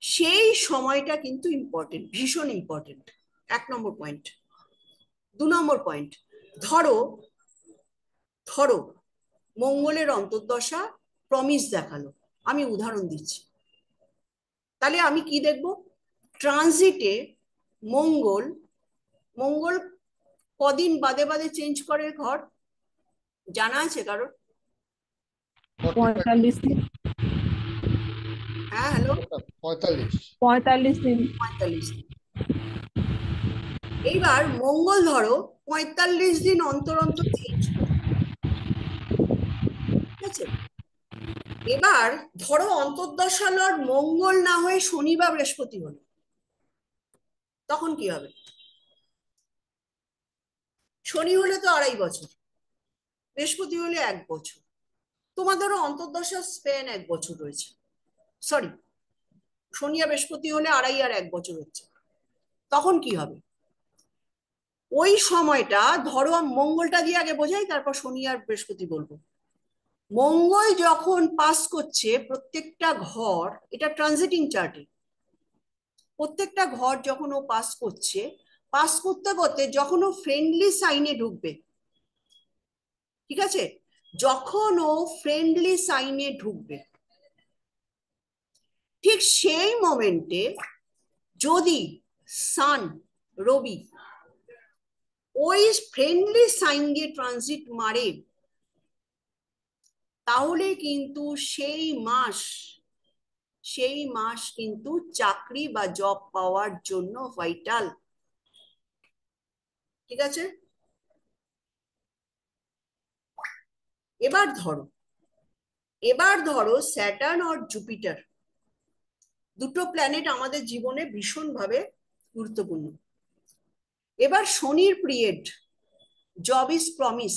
সেই সময়টা কিন্তু ইম্পর্টেন্ট, ভীষণ ইম্পর্টেন্ট। 1 নম্বর পয়েন্ট। 2 নম্বর পয়েন্ট, ধরো ধরো মঙ্গলের অন্তর্দশা প্রমিস দেখালো, আমি উদাহরণ দিচ্ছি, তাহলে আমি কি দেখব? ট্রানজিটে মঙ্গল মঙ্গল কদিন বাদে বাদে চেঞ্জ করে ঘর, জানা আছে কারোর? 45 দিন। হ্যাঁ, হ্যালো, 45 দিন। 45 দিন। এইবার মঙ্গল ধরো 45 দিন অন্তর অন্তর চেঞ্জ করে, ঠিক আছে? এবার ধরো অন্তর্দশার মঙ্গল না হয়ে শনি বা বৃহস্পতি হলো, তখন কি হবে? শনি হলে তো 2.5 বছর, বৃহস্পতি হলে 1 বছর, তোমার ধরো অন্তর্দশার স্প্যান 1 বছর রয়েছে, সরি, শনি আর বৃহস্পতি হলে 2.5 আর 1 বছর হচ্ছে, তখন কি হবে? ওই সময়টা ধরো, মঙ্গলটা দিয়ে আগে বোঝাই, তারপর শনি আর বৃহস্পতি বলবো। মঙ্গল যখন পাস করছে প্রত্যেকটা ঘর, এটা ট্রানজিটিং চার্টে, প্রত্যেকটা ঘর যখন ও পাস করছে, পাস করতে করতে যখন ও ফ্রেন্ডলি সাইনে ঢুকবে, ঠিক আছে, যখন ও ফ্রেন্ডলি সাইনে ঢুকবে, ঠিক সেই মোমেন্টে যদি সান, রবি ওই ফ্রেন্ডলি সাইন দিয়ে ট্রানজিট মারে, তাহলে কিন্তু সেই মাস কিন্তু চাকরি বা জব পাওয়ার জন্য ভাইটাল, ঠিক আছে? এবার ধরো স্যাটার্ন আর জুপিটার, দুটো প্ল্যানেট আমাদের জীবনে ভীষণভাবে গুরুত্বপূর্ণ। এবার শনির পিরিয়ড, জব ইজ প্রমিস,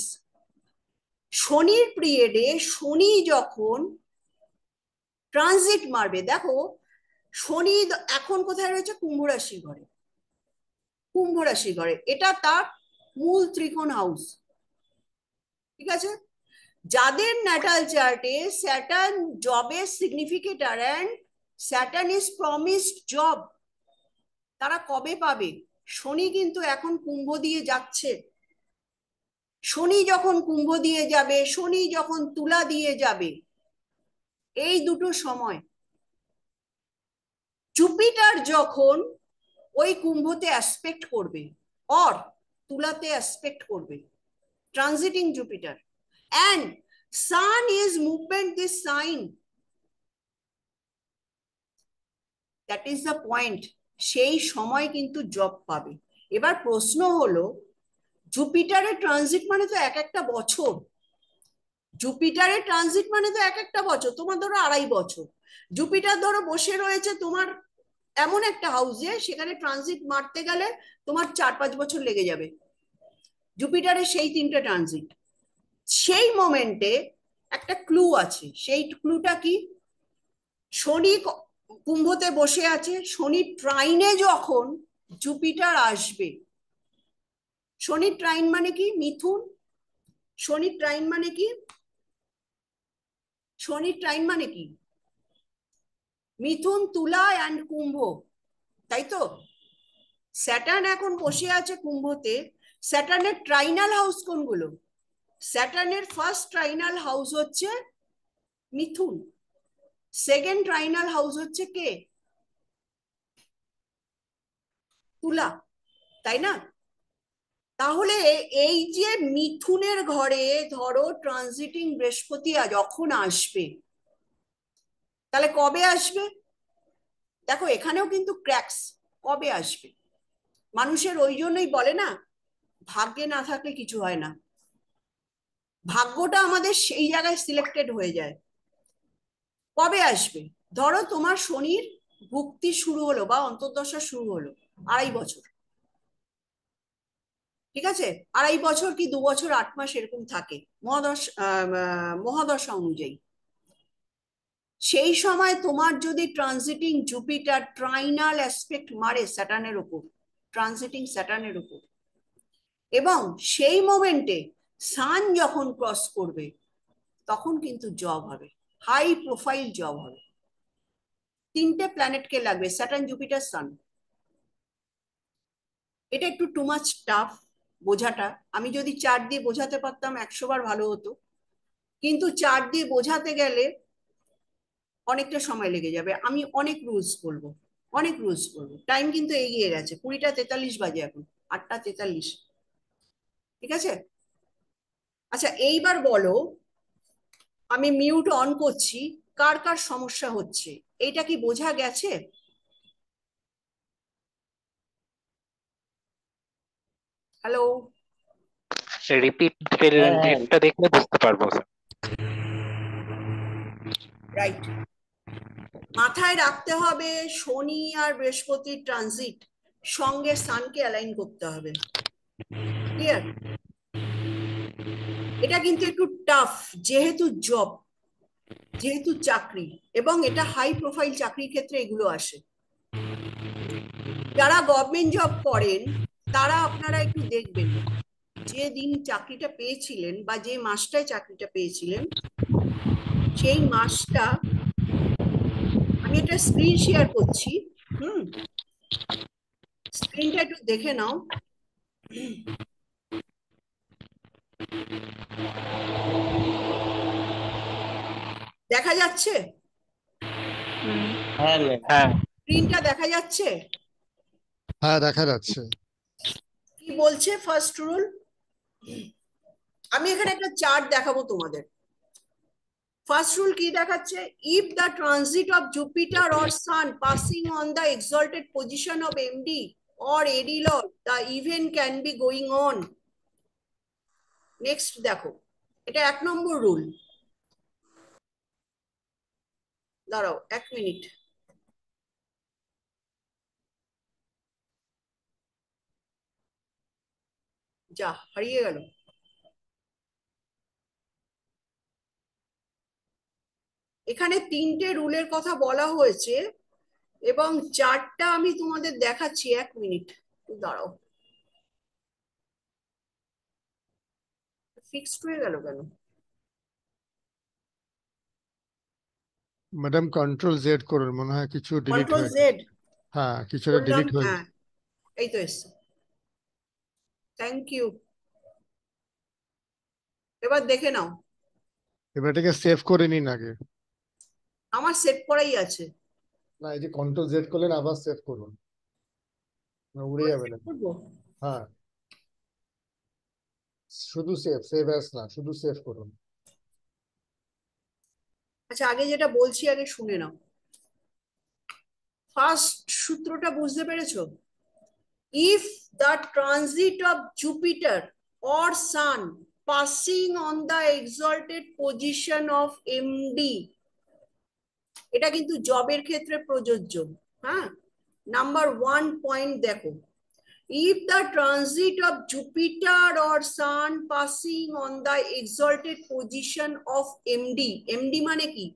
শনির পিরিয়ডে শনি যখন ট্রানজিট মারবে, দেখো শনি এখন কোথায় রয়েছে? কুম্ভ রাশির ঘরে, কুম্ভ রাশির ঘরে, এটা তার মূল ত্রিকোণ হাউস, ঠিক আছে? যাদের ন্যাটাল চার্টে স্যাটার্ন জবের significator and Saturn is promised job, তারা কবে পাবে? শনি কিন্তু এখন কুম্ভ দিয়ে যাচ্ছে, শনি যখন কুম্ভ দিয়ে যাবে, শনি যখন তুলা দিয়ে যাবে, এই দুটো সময় জুপিটার যখন ওই কুম্ভতে অ্যাসপেক্ট করবে, অর তুলাতে অ্যাসপেক্ট করবে, transiting Jupiter, and sun is movement this sign, that is the point, সেই সময় কিন্তু জব পাবে। এবার প্রশ্ন হলো, জুপিটারের ট্রানজিট মানে তো এক একটা বছর, জুপিটারের ট্রানজিট মানে তো এক একটা বছর, তোমার ধরো 2.5 বছর, জুপিটার ধরো বসে রয়েছে তোমার এমন একটা হাউসে, সেখানে ট্রানজিট মারতে গেলে তোমার 4-5 বছর লেগে যাবে, জুপিটারের সেই 3টে ট্রানজিট। সেই মোমেন্টে একটা ক্লু আছে, সেই ক্লুটা কি? শনি কুম্ভতে বসে আছে, শনি ট্রাইনে যখন জুপিটার আসবে, শনি ট্রাইন মানে কি? মিথুন, শনি ট্রাইন মানে কি? শনি ট্রাইন মানে কি? মিথুন, তুলা অ্যান্ড কুম্ভ, তাই তো? স্যাটার্ন এখন বসে আছে কুম্ভতে, স্যাটার্নের ট্রাইনাল হাউস কোনগুলো? স্যাটার্নের ফার্স্ট ট্রাইনাল হাউস হচ্ছে মিথুন, সেকেন্ড ট্রাইনাল হাউস হচ্ছে কে? তুলা, তাই না? তাহলে এই যে মিথুনের ঘরে ধরো ট্রানজিটিং বৃহস্পতি যখন আসবে, তাহলে কবে আসবে? দেখো এখানেও কিন্তু ক্র্যাক্স, কবে আসবে? মানুষের ওই জন্যই বলে না, ভাগ্যে না থাকলে কিছু হয় না, ভাগ্যটা আমাদের সেই জায়গায় সিলেক্টেড হয়ে যায়। কবে আসবে? ধরো তোমার শনির ভুক্তি শুরু হলো বা অন্তর্দশা শুরু হলো 2.5 বছর, ঠিক আছে? 2.5 বছর কি 2 বছর 8 মাস এরকম থাকে মহাদশা অনুযায়ী। সেই সময় তোমার যদি ট্রানজিটিং জুপিটার ট্রাইনাল অ্যাসপেক্ট মারে স্যাটার্নের উপর, ট্রানজিটিং স্যাটার্নের উপর, এবং সেই মোমেন্টে সান যখন ক্রস করবে, তখন কিন্তু জব হবে, হাই প্রোফাইল জব হবে। 3টে প্ল্যানেটকে লাগবে, স্যাটার্ন, জুপিটার, সান। এটা একটু টু মাচ টাফ বোঝাটা। আমি যদি চার্ট দিয়ে বোঝাতে পারতাম 100 বার ভালো হতো, কিন্তু চার্ট দিয়ে বোঝাতে গেলে অনেকটা সময় লেগে যাবে। আমি অনেক রুলস বলবো, অনেক রুলস বলবো। টাইম কিন্তু এগিয়ে গেছে, 20টা 43 বাজে এখন, 8টা 43। ঠিক আছে? আচ্ছা এইবার বলো, আমি মিউট অন করছি, কার কার সমস্যা হচ্ছে? এইটা কি বোঝা গেছে? হ্যালো? রিপিট ডেটটা দেখলে বুঝতে পারবো স্যার। রাইট। মাথায় রাখতে হবে শনি আর বৃহস্পতির ট্রানজিট, সঙ্গে সানকে অ্যালাইন করতে হবে। ক্লিয়ার? এটা কিন্তু একটু টাফ, যেহেতু জব, যেহেতু চাকরি, এবং এটা হাই প্রোফাইল চাকরির ক্ষেত্রে এগুলো আসে। যারা গভর্নমেন্ট জব করেন তারা আপনারা একটু দেখবেন, যে দিন চাকরিটা পেয়েছিলেন বা যে মাসটায় চাকরিটা পেয়েছিলেন, সেই মাসটা, আমি একটা স্ক্রিন শেয়ার করছি, স্ক্রিনটা একটু দেখে নাও। দেখা যাচ্ছে? হ্যাঁ, স্ক্রিনটা দেখা যাচ্ছে? হ্যাঁ দেখা যাচ্ছে। কি বলছে ফার্স্ট রুল? আমি এখানে একটা চার্ট দেখাবো তোমাদের। ফার্স্ট রুল কি দেখাচ্ছে? If the transit of Jupiter or sun passing on the exalted position of MD or AD lord, the event can be going on. Next দেখো, এটা 1 নম্বর রুল। দাঁড়াও 1 মিনিট, যা হারিয়ে গেল। এখানে 3টে রুলের কথা বলা হয়েছে এবং চারটা আমি তোমাদের দেখাচ্ছি। 1 মিনিট দাঁড়াও, ফিক্সড হয়ে গেল কেন? ম্যাডাম কন্ট্রোল জেড করুন, মনে হয় কিছু ডিলিট কন্ট্রোল হয়ে গেছে। জেড হ্যাঁ কিছু করলাম, ডিলিট হয়ে হ্যাঁ গেছে। এই তো এসছে। Thank you. এবার দেখে নাও। এবার এটাকে সেভ করে নিন আগে। আমার সেভ করাই আছে। না, এই যে কন্ট্রোল জেড করলেন, আবার সেভ করুন, না উড়ে যাবে না। করবো? হ্যাঁ, শুধু সেভ, সেভ অ্যাজ না, শুধু সেভ করুন। আচ্ছা আগে যেটা বলছি আগে শুনে নাও। ফার্স্ট সূত্রটা বুঝতে পেরেছো? If the transit of Jupiter or Sun passing on the exalted position of MD, এটা কিন্তু জবের ক্ষেত্রে প্রযোজ্য। হ্যাঁ, নাম্বার 1 পয়েন্ট দেখো, if the transit of Jupiter or Sun passing on the exalted position of MD, MD মানে কি?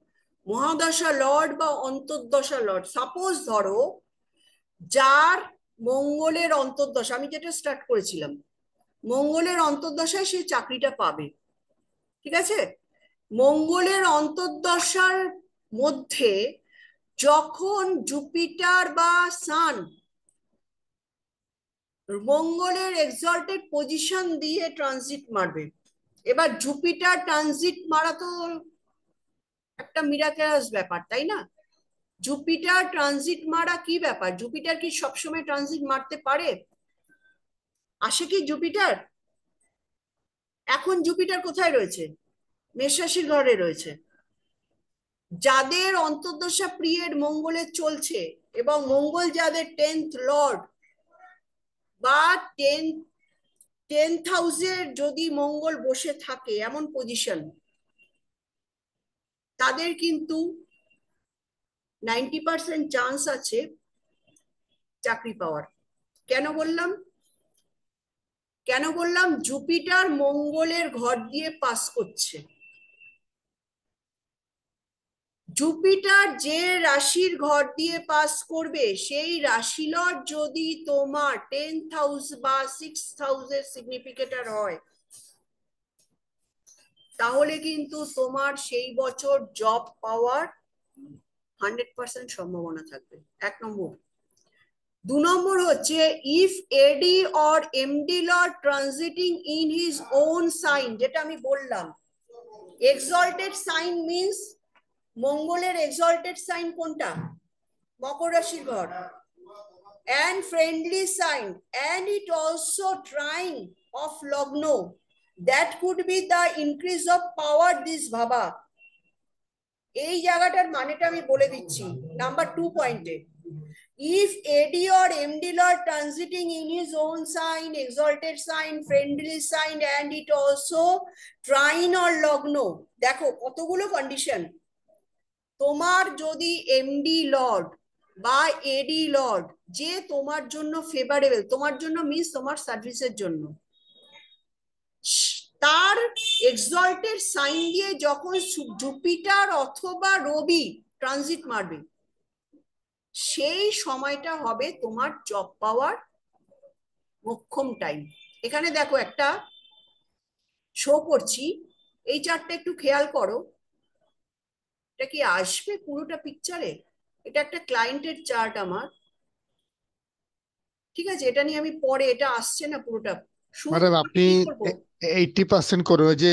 মহাদশা Lord বা অন্তর্দশা লর্ড। সাপোজ ধরো যার মঙ্গলের অন্তর্দশা, আমি যেটা স্টার্ট করেছিলাম, মঙ্গলের অন্তর্দশায় সে চাকরিটা পাবে। ঠিক আছে? মঙ্গলের অন্তর্দশার মধ্যে যখন জুপিটার বা সান মঙ্গলের এক্সল্টেড পজিশন দিয়ে ট্রানজিট মারবে, এবার জুপিটার ট্রানজিট মারা তো একটা মিরাকেলাস ব্যাপার, তাই না? জুপিটার ট্রানজিট মারা কি ব্যাপার? জুপিটার কি সবসময় ট্রানজিট মারতে পারে? আসে কি জুপিটার? এখন জুপিটার কোথায় রয়েছে? মেষ রাশির ঘরে রয়েছে। যাদের অন্তর্দশা পিরিয়ড মঙ্গলের চলছে এবং মঙ্গল যাদের 10th লর্ড বা 10th হাউসে যদি মঙ্গল বসে থাকে এমন পজিশন, তাদের কিন্তু 90% চান্স আছে চাকরি পাওয়ার। কেন বললাম? কেন বললাম? জুপিটার মঙ্গলের ঘর দিয়ে পাস করছে। জুপিটার যে রাশির ঘর দিয়ে পাস করবে, সেই রাশি লর্ড যদি তোমার 10th হাউস বা 6th হাউসের সিগনিফিকেটর হয়, তাহলে কিন্তু তোমার সেই বছর জব পাওয়ার 100% সম্ভাবনা থাকবে, 1 নম্বর। 2 নম্বর হচ্ছে if AD or MD lord transiting in his own sign, যেটা আমি বললাম এক্সল্টেড সাইন মিন্স মঙ্গলের এক্সল্টেড সাইন কোনটা? মকর রাশির ঘর। and friendly sign and it also trine of lagno, that could be the increase of power this bhava। এই জায়গাটার মানেটা আমি বলে দিচ্ছি নাম্বার 2 পয়েন্টে। if AD or MD lord transiting in his own sign, exalted sign, friendly sign and it also trine or lagno, দেখো কতগুলো condition. তোমার যদি এমডি লর্ড বা এডি লর্ড যে তোমার জন্য ফেভারেবল, তোমার জন্য মিন্স তোমার সার্ভিসের জন্য, তার এক্সল্টেড সাইন দিয়ে যখন জুপিটার অথবা রবি ট্রানজিট মারবে, সেই সময়টা হবে তোমার জব পাওয়ার মোক্ষম টাইম। এখানে দেখো একটা শো করছি, এই চারটা একটু খেয়াল করো, এটা কি আসবে পুরোটা পিকচারে? এটা একটা ক্লায়েন্টের চার্ট আমার, ঠিক আছে? এটা নিয়ে আমি পরে, এটা আসছে না পুরোটা। ম্যাডাম আপনি 80% করুন, ওই যে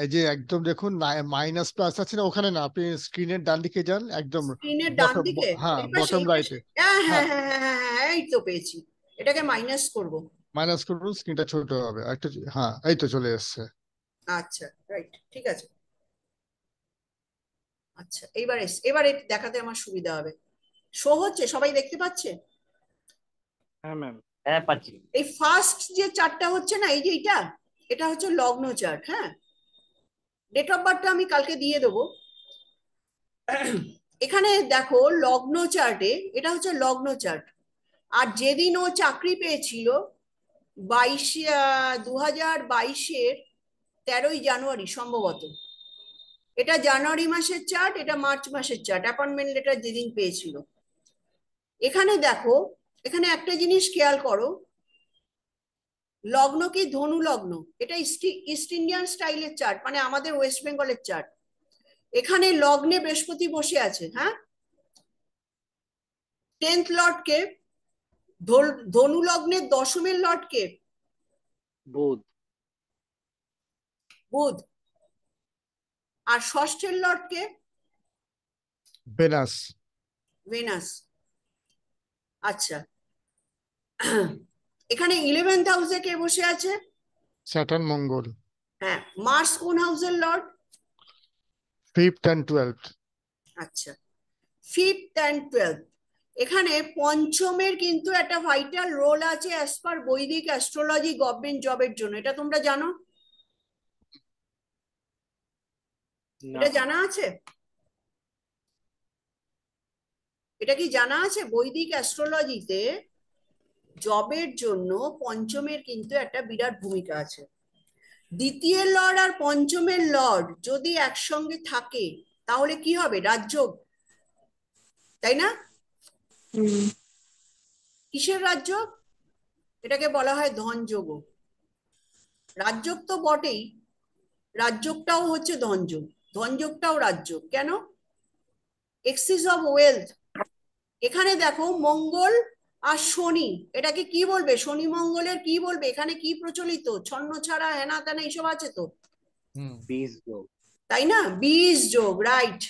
এই যে একদম দেখুন মাইনাস প্লাস আছে না ওখানে, না আপনি স্ক্রিনের ডান দিকে যান একদম স্ক্রিনের ডান বটম, দিকে, হ্যাঁ এই পাশে, বটম এই পাশে। রাইটে। হ্যাঁ হ্যাঁ হ্যাঁ হ্যাঁ হ্যাঁ হ্যাঁ হ্যাঁ, এই তো পেয়েছি। এটাকে মাইনাস করব। মাইনাস করুন, স্ক্রিনটা ছোট হবে একটা। হ্যাঁ এই তো চলে এসছে। আচ্ছা রাইট, ঠিক আছে। আচ্ছা এবারে দেখাতে আমার সুবিধা হবে। শো হচ্ছে, সবাই দেখতে পাচ্ছে? হ্যাঁ ম্যাম। হ্যাঁ পাচ্ছি। এই ফার্স্ট যে চার্টটা হচ্ছে না, এই যে এটা হচ্ছে লগ্ন চার্ট। হ্যাঁ, ডেট অফ বার্থটা আমি কালকে দিয়ে দেবো। এখানে দেখো লগ্ন চার্টে, এটা হচ্ছে লগ্ন চার্ট। আর যেদিন ও চাকরি পেয়েছিল 2022-এর 13ই জানুয়ারি সম্ভবত, এটা জানুয়ারি মাসের চার্ট, এটা মার্চ মাসের চার্ট, অ্যাপয়েন্টমেন্ট লেটার যেদিন পেয়েছিল। এখানে দেখো, এখানে একটা জিনিস খেয়াল করো, লগ্ন কি ধনু লগ্ন, এটা ইস্ট ইন্ডিয়ান স্টাইলের চার্ট, মানে আমাদের ওয়েস্ট বেঙ্গলের চার্ট। এখানে লগ্নে বৃহস্পতি বসে আছে। হ্যাঁ, 10th লর্ড কে? ধনু লগ্নের দশমের লর্ড কে? বুধ। বুধ। আর ষষ্ঠের লর্ড কে? ভেনাস। ভেনাস। আচ্ছা, এখানে 11th হাউসে কে বসে আছে? স্যাটার্ন মঙ্গল। হ্যাঁ, মার্স কোন হাউসের লর্ড? 5th and 12th। আচ্ছা, 5th and 12th। এখানে পঞ্চমের কিন্তু একটা ভাইটাল রোল আছে অ্যাজ পার বৈদিক অ্যাস্ট্রোলজি গভর্নমেন্ট জবের জন্য, এটা তোমরা জানো? এটা জানা আছে? এটা কি জানা আছে? বৈদিক অ্যাস্ট্রোলজিতে জবের জন্য পঞ্চমের কিন্তু একটা বিরাট ভূমিকা আছে। দ্বিতীয় লর্ড আর পঞ্চমের লর্ড যদি একসঙ্গে থাকে তাহলে কি হবে? রাজযোগ, তাই না? কিসের রাজযোগ? এটাকে বলা হয় ধনযোগ। রাজযোগ তো বটেই, রাজযোগটাও হচ্ছে ধনযোগ, ধনযোগটাও রাজযোগ। কেন? Axis of wealth. এখানে দেখো মঙ্গল আর শনি, এটাকে কি বলবে? শনি মঙ্গলের কি বলবে? এখানে কি প্রচলিত? ছন্ন ছাড়া হেনা তেনা এইসব আছে তো, বীজ যোগ। তাই না? বীজ যোগ, রাইট।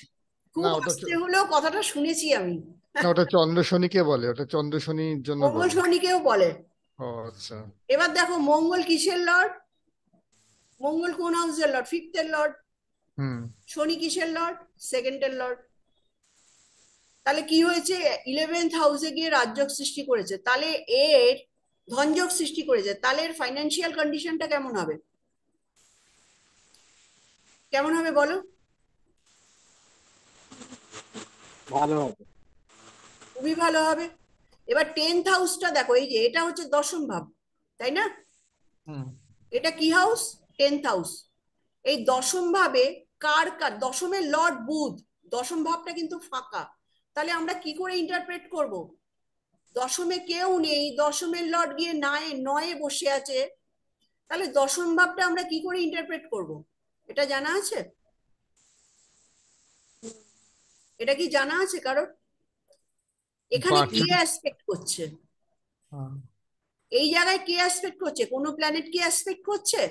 খুব না ওটা আস্তে হলেও কথাটা শুনেছি আমি। না, ওটা চন্দ্র শনিকে বলে, ওটা চন্দ্র শনির জন্য মঙ্গল বলে। শনিকেও বলে। ও আচ্ছা। এবার দেখো মঙ্গল কিসের লর্ড? মঙ্গল কোন হাউসের লর্ড? 5th এর লর্ড। শনি কিসের লর্ড? 2nd এর লর্ড। তাহলে কি হয়েছে? 11th হাউসে গিয়ে রাজযোগ সৃষ্টি করেছে, তাহলে এর ধনযোগ সৃষ্টি করেছে, তাহলে এর ফাইন্যান্সিয়াল কন্ডিশনটা কেমন হবে? কেমন হবে বলো? ভালো হবে। খুবই ভালো হবে। এবার 10th হাউসটা দেখো, এই যে এটা হচ্ছে দশম ভাব, তাই না? এটা কি হাউস? 10th house. এই দশম ভাবে কার কার? দশমের লর্ড বুধ, দশম ভাবটা কিন্তু ফাঁকা। তাহলে আমরা কি করে ইন্টারপ্রেট করব? দশমে কেউ নেই, দশমের লর্ড গিয়ে নয়ে বসে আছে, তাহলে দশম ভাবটা আমরা কি করে ইন্টারপ্রেট করব? এটা জানা আছে? এটা কি জানা আছে কারোর? এখানে বাট কে অ্যাসপেক্ট করছে? এই জায়গায় কে অ্যাসপেক্ট করছে? কোনো প্ল্যানেট কি অ্যাসপেক্ট করছে?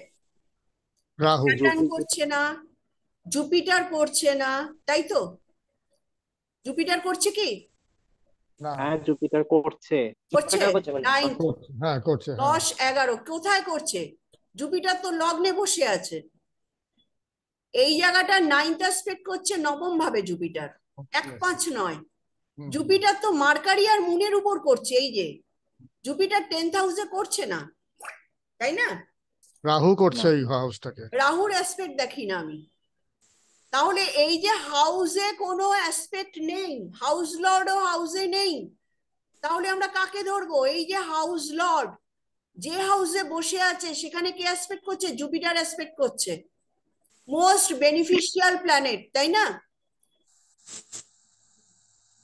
রাহু স্যাটার্ন করছে না, জুপিটার করছে না, তাই তো? জুপিটার করছে কি? না হ্যাঁ জুপিটার করছে। করছে। নাইন, করছে, হ্যাঁ করছে, হ্যাঁ 10, 11 কোথায় করছে? জুপিটার তো লগ্নে বসে আছে। এই জায়গাটা নাইন্থ অ্যাসপেক্ট করছে নবম ভাবে জুপিটার, 1-5 নয়। হুম। জুপিটার তো মার্কারি আর মুনের উপর করছে। এই যে জুপিটার 10th হাউসে করছে না, তাই না? রাহু করছে এই হাউসটাকে। রাহুর অ্যাসপেক্ট দেখি না আমি। তাহলে এই যে হাউসে কোনো অ্যাসপেক্ট নেই, হাউস লর্ডও হাউসে নেই, তাহলে আমরা কাকে ধরবো? এই যে হাউস লর্ড যে হাউসে বসে আছে সেখানে কে অ্যাসপেক্ট করছে? জুপিটার অ্যাসপেক্ট করছে। মোস্ট বেনিফিশিয়াল প্ল্যানেট, তাই না?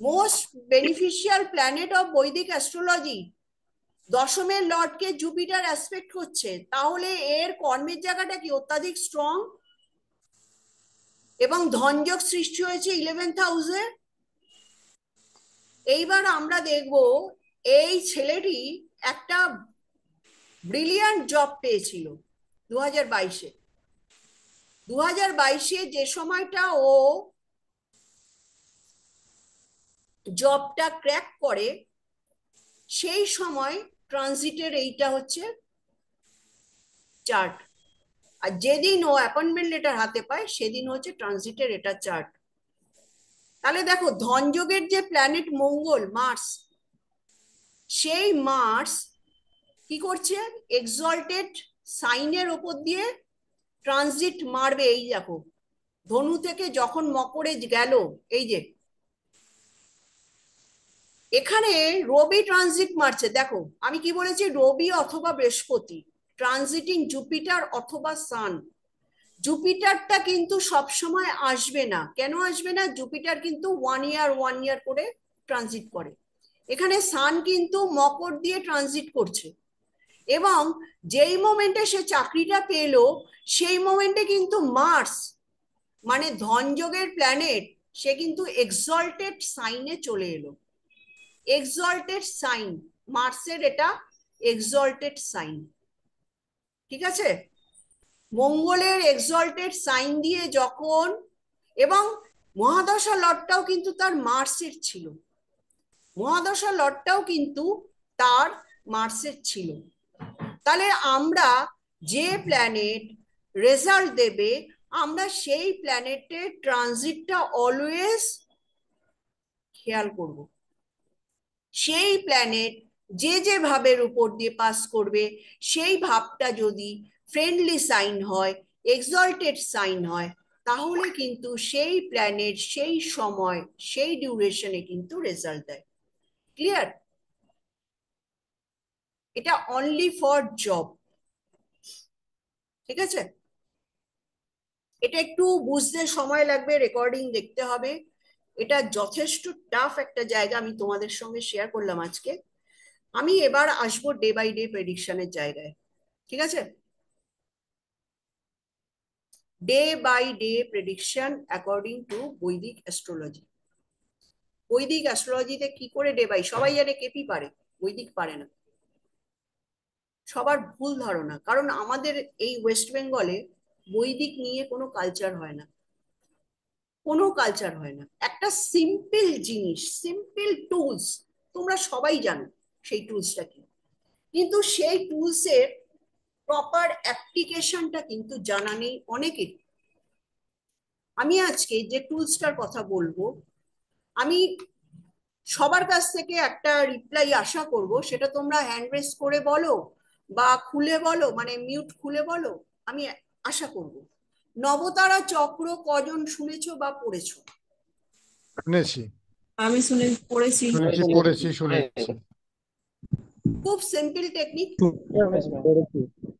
মোস্ট বেনিফিশিয়াল প্ল্যানেট অফ বৈদিক অ্যাস্ট্রোলজি, দশমের লর্ডকে জুপিটার অ্যাসপেক্ট হচ্ছে, তাহলে এর কর্মের জায়গাটা কি অত্যাধিক স্ট্রং, এবং ধনযোগ সৃষ্টি হয়েছে 11th হাউসে। এইবার আমরা দেখব এই ছেলেটি একটা ব্রিলিয়ান্ট জব পেয়েছিল 2022-এ। 2022-এ যে সময়টা ও জবটা ক্র্যাক করে, সেই সময় ট্রানজিটের এইটা হচ্ছে চার্ট। আর যেদিন ও অ্যাপয়েন্টমেন্ট লেটার হাতে পায় সেদিন হচ্ছে ট্রানজিটের এটা চার্ট। তাহলে দেখো ধনযোগের যে প্ল্যানেট মঙ্গল, মার্স, সেই মার্স কি করছে? এক্সল্টেড সাইনের ওপর দিয়ে ট্রানজিট মারবে। এই দেখো ধনু থেকে যখন মকরে গেল, এই যে এখানে রবি ট্রানজিট মারছে। দেখো আমি কি বলেছি? রবি অথবা বৃহস্পতি ট্রানজিটিং জুপিটার অথবা সান। জুপিটারটা কিন্তু সবসময় আসবে না। কেন আসবে না? জুপিটার কিন্তু 1 ইয়ার করে ট্রানজিট করে। এখানে সান কিন্তু মকর দিয়ে ট্রানজিট করছে, এবং যেই মোমেন্টে সে চাকরিটা পেলো সেই মোমেন্টে কিন্তু মার্স মানে ধনযোগের প্ল্যানেট, সে কিন্তু এক্সল্টেড সাইনে চলে এলো। এক্সল্টেড সাইন, মার্সের এটা এক্সল্টেড সাইন, ঠিক আছে? মঙ্গলের এক্সল্টেড সাইন দিয়ে যখন, এবং মহাদশা লটটাও কিন্তু তার মার্সের ছিল, মহাদশা লটটাও কিন্তু তার মার্সের ছিল। তাহলে আমরা যে প্ল্যানেট রেজাল্ট দেবে, আমরা সেই প্ল্যানেটের ট্রানজিটটা অলওয়েজ খেয়াল করব। সেই প্ল্যানেট যে যে ভাবের উপর দিয়ে পাস করবে, সেই ভাবটা যদি ফ্রেন্ডলি সাইন হয়, এক্সল্টেড সাইন হয়, তাহলে কিন্তু সেই প্ল্যানেট সেই সময় সেই ডিউরেশনে কিন্তু রেজাল্ট দেয়। ক্লিয়ার? এটা অনলি ফর জব, ঠিক আছে? এটা একটু বুঝতে সময় লাগবে, রেকর্ডিং দেখতে হবে। এটা যথেষ্ট টাফ একটা জায়গা, আমি তোমাদের সঙ্গে শেয়ার করলাম আজকে। আমি এবার আসবো ডে বাই ডে প্রেডিকশনের জায়গায়, ঠিক আছে? Day by day prediction according to Vedic astrology. Vedic অ্যাস্ট্রোলজিতে কি করে ডে বাই, সবাই জানে কেপি পারে, বৈদিক পারে না। সবার ভুল ধারণা, কারণ আমাদের এই ওয়েস্ট বেঙ্গলে বৈদিক নিয়ে কোনো কালচার হয় না, কোনো কালচার হয় না। একটা সিম্পল জিনিস, সিম্পল টুলস, তোমরা সবাই জানো সেই টুলসটা কি, কিন্তু সেই টুলসের প্রপার অ্যাপ্লিকেশনটা কিন্তু জানা নেই অনেকের। আমি আজকে যে টুলসটার কথা বলবো, আমি সবার কাছ থেকে একটা রিপ্লাই আশা করব, সেটা তোমরা হ্যান্ড রেজ করে বলো বা খুলে বলো, মানে মিউট খুলে বলো, আমি আশা করব। নবতারা চক্র কজন শুনেছো বা পড়েছো? শুনেছি, আমি পড়েছি। শুনেছি। খুব সিম্পল টেকনিক।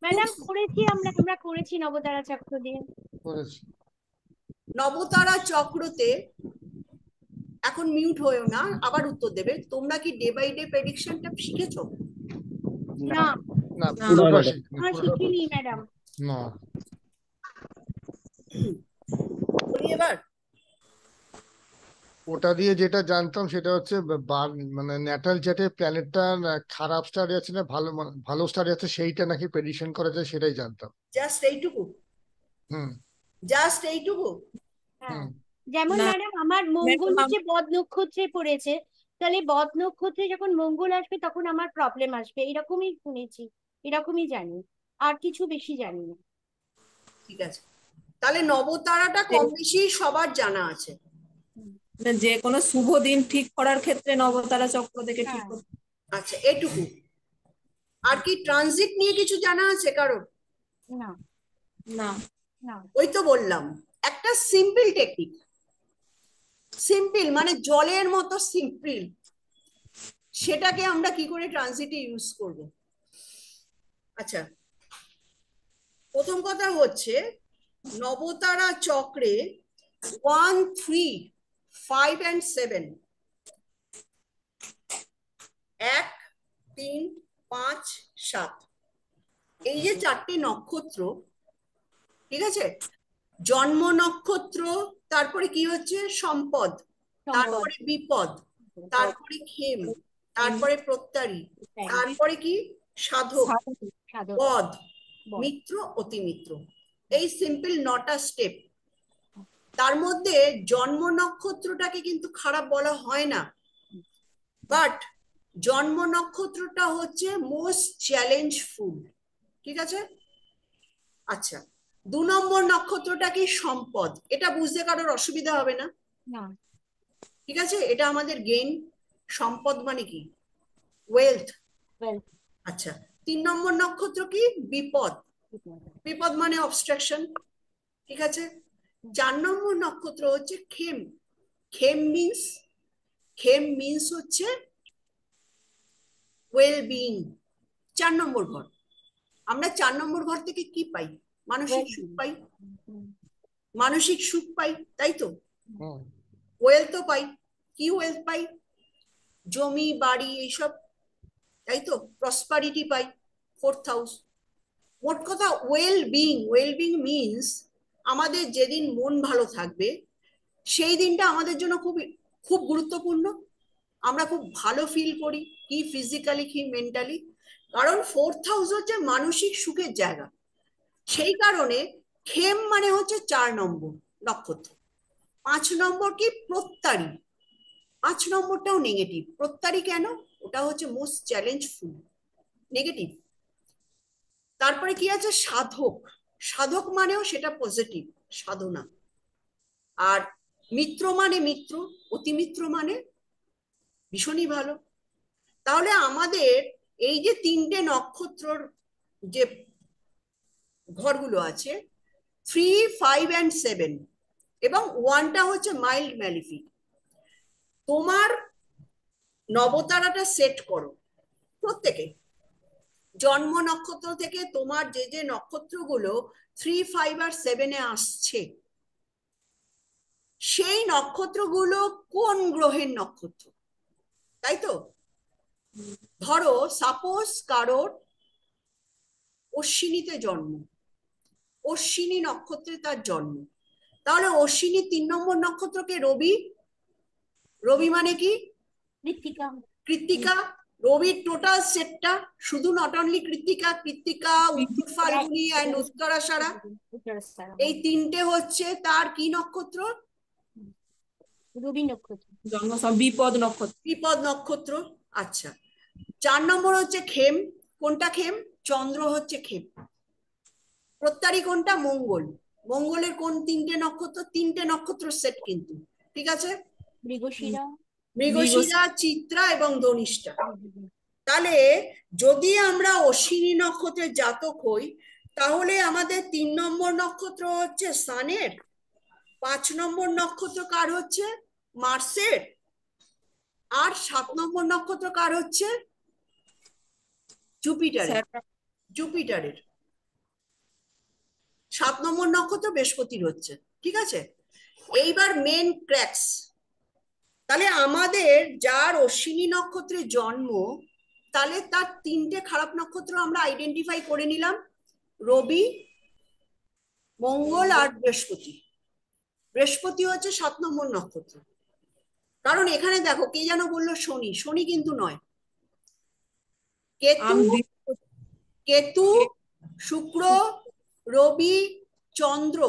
ম্যাডাম করেছি, আমরা করেছি নবতারা চক্র দিয়ে। করেছি। নবতারা চক্রতে, এখন মিউট হয়েও না, আবার উত্তর দেবে। তোমরা কি ডে বাই ডে প্রেডিকশনটা শিখেছো? না, না পুরোটা শিখিনি ম্যাডাম। না। বলি এবার। ওটা দিয়ে যেটা জানতাম সেটা হচ্ছে মানে ন্যাটাল চার্টে প্ল্যানেটটা খারাপ স্টারে আছে না ভালো স্টারে আছে সেইটা নাকি প্রেডিকশন করা যায়, সেটাই জানতাম। জাস্ট এইটুকু, হুম জাস্ট এইটুকু। হ্যাঁ, হুম যেমন হ্যাঁ। ম্যাডাম আমার মঙ্গল ম্যাডাম হচ্ছে বদ নক্ষত্রে পড়েছে, তাহলে বদ নক্ষত্রে যখন মঙ্গল আসবে তখন আমার প্রবলেম আসবে, এরকমই শুনেছি, এরকমই জানি, আর কিছু বেশি জানি না। ঠিক আছে, তাহলে নবতারাটা কম বেশি সবার জানা আছে। যে কোনো শুভ দিন ঠিক করার ক্ষেত্রে নবতারা চক্র থেকে ঠিক হ্যাঁ। করতে। আচ্ছা, এটুকু। আর কি ট্রানজিট নিয়ে কিছু জানা আছে কারোর? না। না। না। ওই তো বললাম, একটা সিম্পল টেকনিক, সিম্পল মানে জলের মতো সিম্পল, সেটাকে আমরা কি করে ট্রানজিটে ইউজ করব। আচ্ছা, প্রথম কথা হচ্ছে নবতারা চক্রে 1, 3, 5 and 7, 1, 3, 5, 7, এই যে চারটে নক্ষত্র, ঠিক আছে, জন্ম নক্ষত্র, তারপরে কি হচ্ছে সম্পদ, তারপরে বিপদ, তারপরে খেম, তারপরে প্রত্যারী, তারপরে কি সাধক, সাধক। বধ, বল। মিত্র, অতিমিত্র। এই সিম্পল 9টা স্টেপ। তার মধ্যে জন্ম নক্ষত্রটাকে কিন্তু খারাপ বলা হয় না, বাট জন্ম নক্ষত্রটা হচ্ছে মোস্ট চ্যালেঞ্জফুল, ঠিক আছে। আচ্ছা, 2 নম্বর নক্ষত্রটা কি সম্পদ, এটা বুঝতে কারোর অসুবিধা হবে না, না। ঠিক আছে, এটা আমাদের গেইন। সম্পদ মানে কি? ওয়েলথ। Well, আচ্ছা, 3 নম্বর নক্ষত্র কি? বিপদ। বিপদ মানে অবস্ট্রাকশন, ঠিক আছে। 4 নম্বর নক্ষত্র হচ্ছে খেম। খেম মিন্স হচ্ছে ওয়েল বিইং। 4 নম্বর ঘর, আমরা 4 নম্বর ঘর থেকে কি পাই? মানসিক well, সুখ পাই, মানসিক সুখ পাই, তাই তো। হুম ওয়েলথ তো পাই, কি ওয়েলথ পাই? জমি বাড়ি এইসব, তাই তো। প্রসপারিটি পাই, 4th হাউস। মোট কথা ওয়েল বিং মিনস আমাদের যেদিন মন ভালো থাকবে সেই দিনটা আমাদের জন্য খুব খুব গুরুত্বপূর্ণ। আমরা খুব ভালো ফিল করি, কি ফিজিক্যালি কি মেন্টালি, কারণ 4th হাউস হচ্ছে মানসিক সুখের জায়গা। সেই কারণে খেম মানে হচ্ছে 4 নম্বর নক্ষত্র। 5 নম্বর কি? প্রত্যারী। 5 নম্বরটাও নেগেটিভ। প্রত্যারী কেন? ওটা হচ্ছে মোস্ট চ্যালেঞ্জফুল, নেগেটিভ। তারপরে কি আছে? সাধক। সাধক মানেও সেটা পজিটিভ, সাধনা। আর মিত্র মানে মিত্র, অতিমিত্র মানে ভীষণই ভালো। তাহলে আমাদের এই যে 3টে নক্ষত্রর যে ঘরগুলো আছে, 3, 5 and 7, এবং 1টা হচ্ছে মাইল্ড ম্যালিফিক। তোমার নবতারাটা সেট করো প্রত্যেকে, জন্ম নক্ষত্র থেকে তোমার যে যে নক্ষত্রগুলো 3, 5 আর 7-এ আসছে, সেই নক্ষত্রগুলো কোন গ্রহের নক্ষত্র, তাই তো। ধরো সাপোজ কারোর অশ্বিনীতে জন্ম, অশ্বিনী নক্ষত্রে তার জন্ম, তাহলে অশ্বিনী 3 নম্বর নক্ষত্রকে রবি। রবি মানে কি? কৃত্তিকা। কৃত্তিকা। রবির টোটাল সেটটা, শুধু নট অনলি কৃত্তিকা, কৃত্তিকা, উত্তর ফাল্গুনি অ্যান্ড উত্তরাষাঢ়া, এই 3টে হচ্ছে তার কি নক্ষত্র? রবি নক্ষত্র। জন্ম সব বিপদ নক্ষত্র। বিপদ নক্ষত্র। আচ্ছা, 4 নম্বর হচ্ছে খেম। কোনটা খেম? চন্দ্র হচ্ছে খেম। প্রত্যারী কোনটা? মঙ্গল। মঙ্গলের কোন 3টে নক্ষত্র? 3টে নক্ষত্র সেট কিন্তু, ঠিক আছে। মৃগশিরা। মৃগশিরা, চিত্রা এবং ধনিষ্ঠা। তাহলে যদি আমরা অশ্বিনী নক্ষত্রের জাতক হই, তাহলে আমাদের 3 নম্বর নক্ষত্র হচ্ছে সানের, 5 নম্বর নক্ষত্র কার হচ্ছে? মার্সের, আর 7 নম্বর নক্ষত্র কার হচ্ছে? জুপিটারের। জুপিটারের 7 নম্বর নক্ষত্র বৃহস্পতির হচ্ছে, ঠিক আছে। এইবার মেন ক্র্যাক্স, তাহলে আমাদের যার অশ্বিনী নক্ষত্রে জন্ম, তাহলে তার 3টে খারাপ নক্ষত্র আমরা আইডেন্টিফাই করে নিলাম, রবি, মঙ্গল আর বৃহস্পতি। বৃহস্পতি হচ্ছে 7 নম্বর নক্ষত্র। কারণ এখানে দেখো কে যেন বললো শনি, শনি কিন্তু নয়। কেতু, কেতু, শুক্র, রবি, চন্দ্র,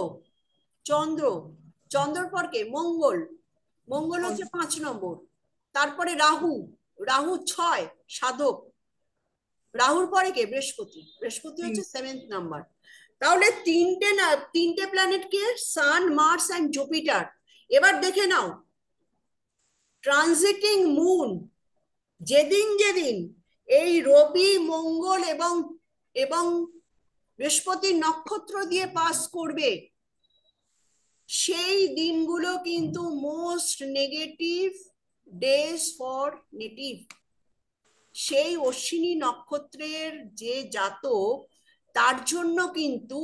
চন্দ্র, চন্দ্রর পর কে? মঙ্গল, মঙ্গল হচ্ছে 5 নম্বর। তারপরে রাহু, রাহু 6 সাধক, রাহুর পরে কে? বৃহস্পতি, বৃহস্পতি হচ্ছে 7th নাম্বার। তাহলে তিনটে প্ল্যানেট কে? Sun, Mars and Jupiter. এবার দেখে নাও ট্রানজিটিং মুন যেদিন যেদিন এই রবি, মঙ্গল এবং এবং বৃহস্পতি নক্ষত্র দিয়ে পাস করবে, সেই দিনগুলো কিন্তু most negative days for native. সেই অশ্বিনী নক্ষত্রের যে জাতক, তার জন্য কিন্তু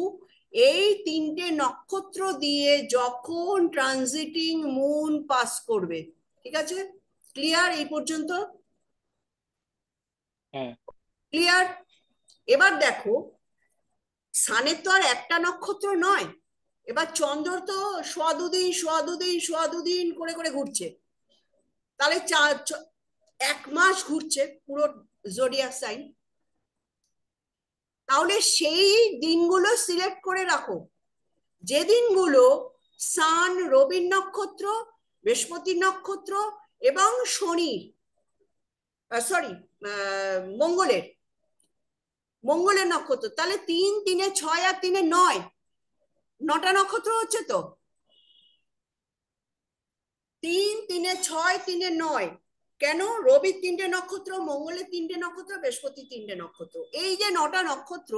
এই তিনটে নক্ষত্র দিয়ে যখন ট্রানজিটিং মুন পাস করবে, ঠিক আছে? ক্লিয়ার এই পর্যন্ত? হ্যাঁ। ক্লিয়ার? এবার দেখো সানের তো আর একটা নক্ষত্র নয়, এবার চন্দ্র তো সোয়া দুদিন করে করে ঘুরছে। তাহলে 1 মাস ঘুরছে পুরো জোডিয়াক সাইন। তাহলে সেই দিনগুলো সিলেক্ট করে রাখো, যে দিনগুলো সান, রবির নক্ষত্র, বৃহস্পতির নক্ষত্র এবং শনির, সরি মঙ্গলের, মঙ্গলের নক্ষত্র। তাহলে 3, 3 6 আর 3 9, 9টা নক্ষত্র হচ্ছে তো। 3, 3 6, 3 9। কেন? রবির 3টে নক্ষত্র, মঙ্গলের 3টে নক্ষত্র, বৃহস্পতির 3টে নক্ষত্র। এই যে 9টা নক্ষত্র,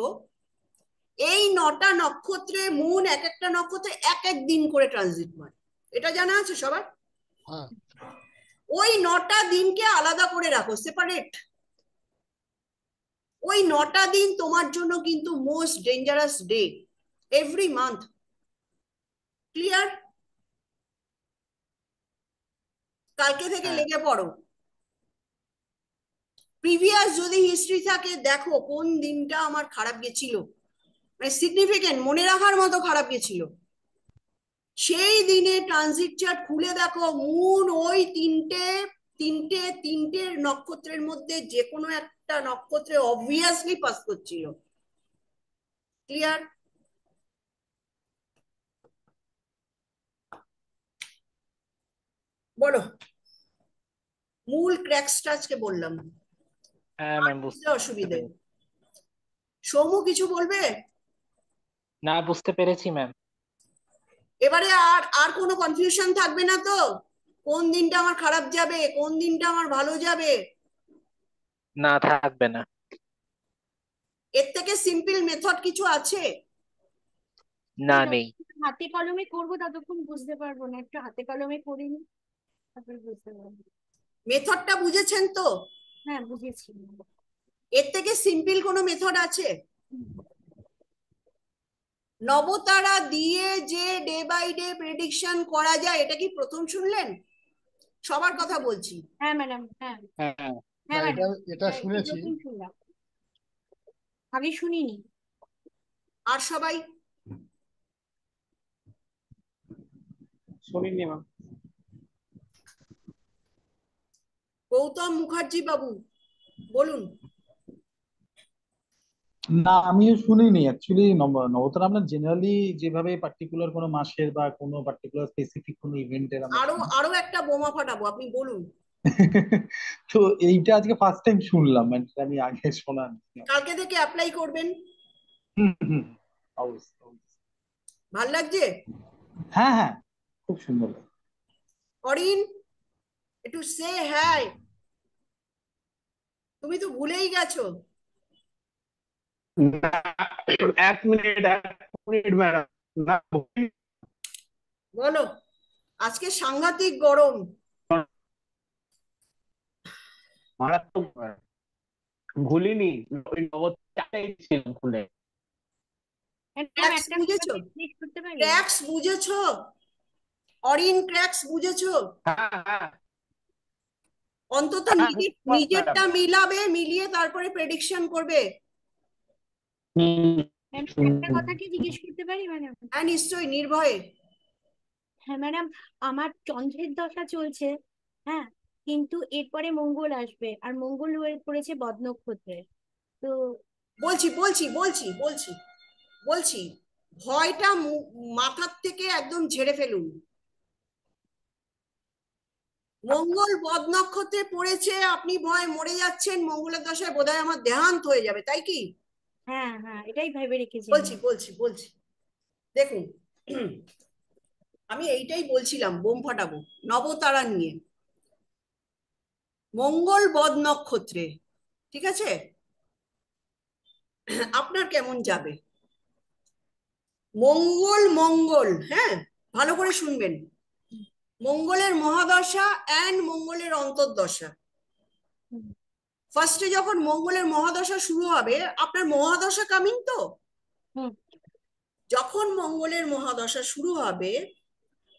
এই 9টা নক্ষত্রে মুন এক একটা নক্ষত্রে এক এক দিন করে ট্রানজিট মারে। এটা জানা আছে সবার? হ্যাঁ ওই 9টা দিনকে আলাদা করে রাখো, সেপারেট। ওই 9টা দিন তোমার জন্য কিন্তু most dangerous day every month. Clear? কালকে থেকে হ্যাঁ। লেগে পড়ো। প্রিভিয়াস যদি হিস্ট্রি থাকে দেখো কোন দিনটা আমার খারাপ গেছিল, মানে সিগনিফিকেন্ট মনে রাখার মতো খারাপ গেছিল। সেই দিনে ট্রানজিট চার্ট খুলে দেখো, মুন ওই তিনটে নক্ষত্রের মধ্যে যে কোনো একটা নক্ষত্রে অবভিয়াসলি পাস করছিল। ক্লিয়ার? বলো, মূল ক্র্যাকসটা আজকে বললাম। হ্যাঁ ম্যাম, বুঝতে অসুবিধে? সৌমু কিছু বলবে? না, বুঝতে পেরেছি ম্যাম। এবারে আর আর কোনো কনফিউশন থাকবে না তো? কোন দিনটা আমার খারাপ যাবে, কোন দিনটা আমার ভালো যাবে? না, থাকবে না। এর থেকে সিম্পল মেথড কিছু আছে? না, নেই। হাতে কলমে করবো ততক্ষণ বুঝতে পারবো না, একটু হাতে কলমে করিনি তারপরে বুঝতে পারবো। মেথডটা বুঝেছেন তো? হ্যাঁ বুঝেছি। এর থেকে সিম্পল কোনো মেথড আছে? নবতারা দিয়ে যে ডে বাই ডে প্রেডিকশন করা যায়, এটা কি প্রথম শুনলেন? সবার কথা বলছি। হ্যাঁ ম্যাডাম, হ্যাঁ হ্যাঁ। হ্যাঁ এটা ম্যাডাম, এটা শুনেছি। প্রথম শুনলাম, আগে শুনিনি। আর সবাই? শুনিনি ম্যাম। গৌতম মুখার্জি বাবু বলুন। না, আমিও শুনিনি অ্যাকচুয়ালি। নবতারা আমরা জেনারেলি যেভাবে পার্টিকুলার কোনো মাসের বা কোনো পার্টিকুলার স্পেসিফিক কোনো ইভেন্টের আমরা আরো শুনি। আরো একটা বোমা ফাটাবো, আপনি বলুন। তো এইটা আজকে ফার্স্ট টাইম শুনলাম, মানে আমি আগে শোনা নেই। কালকে থেকে অ্যাপ্লাই করবেন। হুম, হুম, অবশ্যই অবশ্যই। ভাল লাগছে? হ্যাঁ হ্যাঁ, খুব সুন্দর লাগে। অরিন, একটু সে হ্যাঁ, তুমি তো ভুলেই গেছো। না, 1 মিনিট ম্যাডাম। না, বলো। আজকে সাংঘাতিক গরম। মারাত্মক ভুলিনি। ওই নবতারাই ছিলাম খুলে। ম্যাডাম ক্র্যাক্স একটা বুঝেছো? জিজ্ঞেস করতে পারি? ক্র্যাক্স বুঝেছো? অরিন, ক্র্যাক্স বুঝেছো? হ্যাঁ হ্যাঁ অন্তত হ্যাঁ, ম্যাডাম। নিজেরটা মিলাবে, মিলিয়ে তারপরে প্রেডিকশন করবে। হুম। ম্যাডাম একটা কথা কি জিজ্ঞেস করতে পারি ম্যাডাম? হ্যাঁ নিশ্চয়ই, নির্ভয়ে। হ্যাঁ ম্যাডাম, আমার চন্দ্রের দশা চলছে, হ্যাঁ, কিন্তু এরপরে মঙ্গল আসবে, আর মঙ্গল পড়েছে বদ নক্ষত্রে। তো বলছি বলছি বলছি বলছি বলছি ভয়টা মাথার থেকে একদম ঝেড়ে ফেলুন। মঙ্গল বদ নক্ষত্রে পড়েছে, আপনি ভয় মরে যাচ্ছেন, মঙ্গলের দশায় বোধহয় আমার দেহান্ত হয়ে যাবে, তাই কি? হ্যাঁ হ্যাঁ, এটাই ভেবে রেখেছি বলছি আমি। বলছি বলছি দেখুন, আমি এইটাই বলছিলাম, বোম ফাটাবো নবতারা নিয়ে। মঙ্গল বদ নক্ষত্রে, ঠিক আছে, আপনার কেমন যাবে? মঙ্গল মঙ্গল, হ্যাঁ, ভালো করে শুনবেন, মঙ্গলের মহাদশা অ্যান্ড মঙ্গলের অন্তর্দশা। হুম, ফার্স্টে যখন মঙ্গলের মহাদশা শুরু হবে, আপনার মহাদশা কামিং তো, হুম, যখন মঙ্গলের মহাদশা শুরু হবে,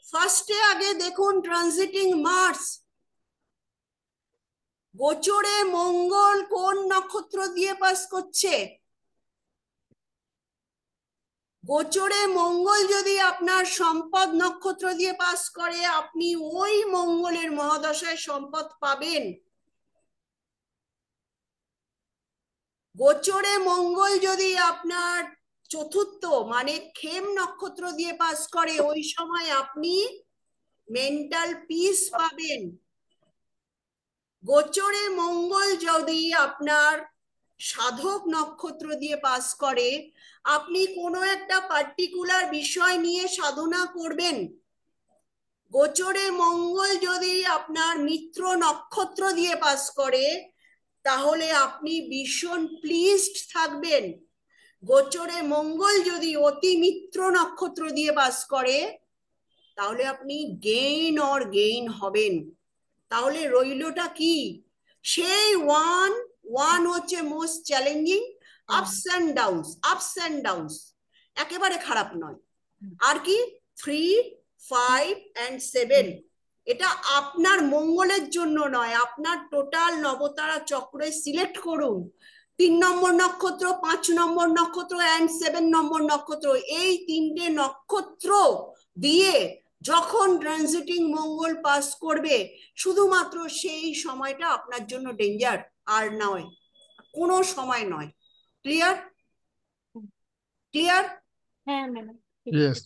ফার্স্টে আগে দেখুন ট্রানজিটিং মার্স, গোচরে মঙ্গল কোন নক্ষত্র দিয়ে পাস করছে। গোচরে মঙ্গল যদি আপনার সম্পদ নক্ষত্র দিয়ে পাস করে, আপনি ওই মঙ্গলের মহাদশায় সম্পদ পাবেন। গোচরে মঙ্গল যদি আপনার চতুর্থ মানে খেম নক্ষত্র দিয়ে পাস করে, ওই সময় আপনি মেন্টাল পিস পাবেন। গোচরে মঙ্গল যদি আপনার সাধক নক্ষত্র দিয়ে পাস করে, আপনি কোনো একটা পার্টিকুলার বিষয় নিয়ে সাধনা করবেন। গোচরে মঙ্গল যদি আপনার মিত্র নক্ষত্র দিয়ে পাস করে, তাহলে আপনি ভীষণ প্লিজড থাকবেন। গোচরে মঙ্গল যদি অতি মিত্র নক্ষত্র দিয়ে পাস করে, তাহলে আপনি গেইন হবেন। তাহলে রইলটা কি? সেই ওয়ান, ওয়ান হচ্ছে most challenging, ups and downs, একেবারে খারাপ নয়। আর কি 3, 5 and 7, এটা আপনার মঙ্গলের জন্য নয়, আপনার টোটাল নবতারা চক্রে সিলেক্ট করুন 3 নম্বর নক্ষত্র, 5 নম্বর নক্ষত্র অ্যান্ড 7 নম্বর নক্ষত্র, এই তিনটে নক্ষত্র দিয়ে যখন ট্রানজিটিং মঙ্গল পাস করবে, শুধুমাত্র সেই সময়টা আপনার জন্য ডেঞ্জার, আর নয়, কোনো সময় নয়। ক্লিয়ার? ক্লিয়ার? হ্যাঁ madam. Yes,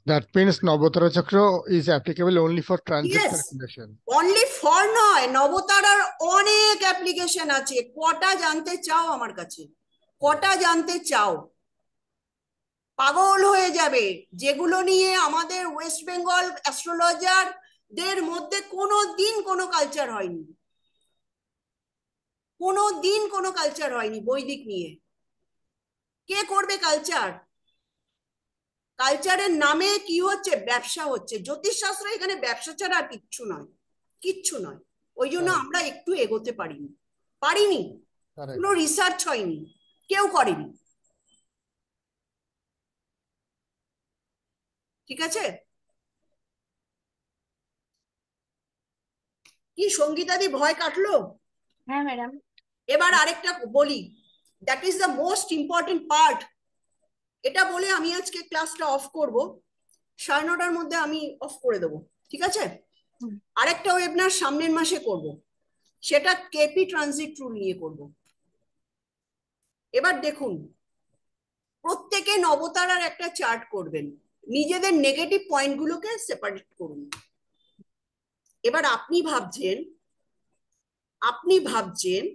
that means Navatara Chakra is applicable only for transit Yes. calculation. Only for নয়, নবতারার অনেক অ্যাপ্লিকেশন আছে। কটা জানতে চাও আমার কাছে? কটা জানতে চাও? পাগল হয়ে যাবে। যেগুলো নিয়ে আমাদের ওয়েস্ট বেঙ্গল অ্যাস্ট্রোলজারদের মধ্যে কোনো দিন কোনো কালচার হয়নি, কোনো দিন কোনো কালচার হয়নি বৈদিক নিয়ে। কে করবে কালচার? কালচারের নামে কি হচ্ছে? ব্যবসা হচ্ছে। জ্যোতিষশাস্ত্র এখানে ব্যবসা ছাড়া আর কিচ্ছু নয়, কিচ্ছু নয়। ওই জন্য Correct. আমরা একটু এগোতে পারিনি, পারিনি, Correct. কোনো রিসার্চ হয়নি, কেউ করেনি। ঠিক আছে? কি সঙ্গীতাদি ভয় কাটলো? হ্যাঁ ম্যাডাম। এবার আরেকটা বলি, that is the most important part. এটা বলে আমি আজকে ক্লাসটা অফ করব, 9:30টার মধ্যে আমি অফ করে দেবো, ঠিক আছে? হুম, আরেকটা ওয়েবিনার সামনের মাসে করব, সেটা কেপি ট্রানজিট রুল নিয়ে করব। এবার দেখুন, প্রত্যেকে নবতারার একটা চার্ট করবেন, নিজেদের নেগেটিভ পয়েন্টগুলোকে সেপারেট করুন। এবার আপনি ভাবছেন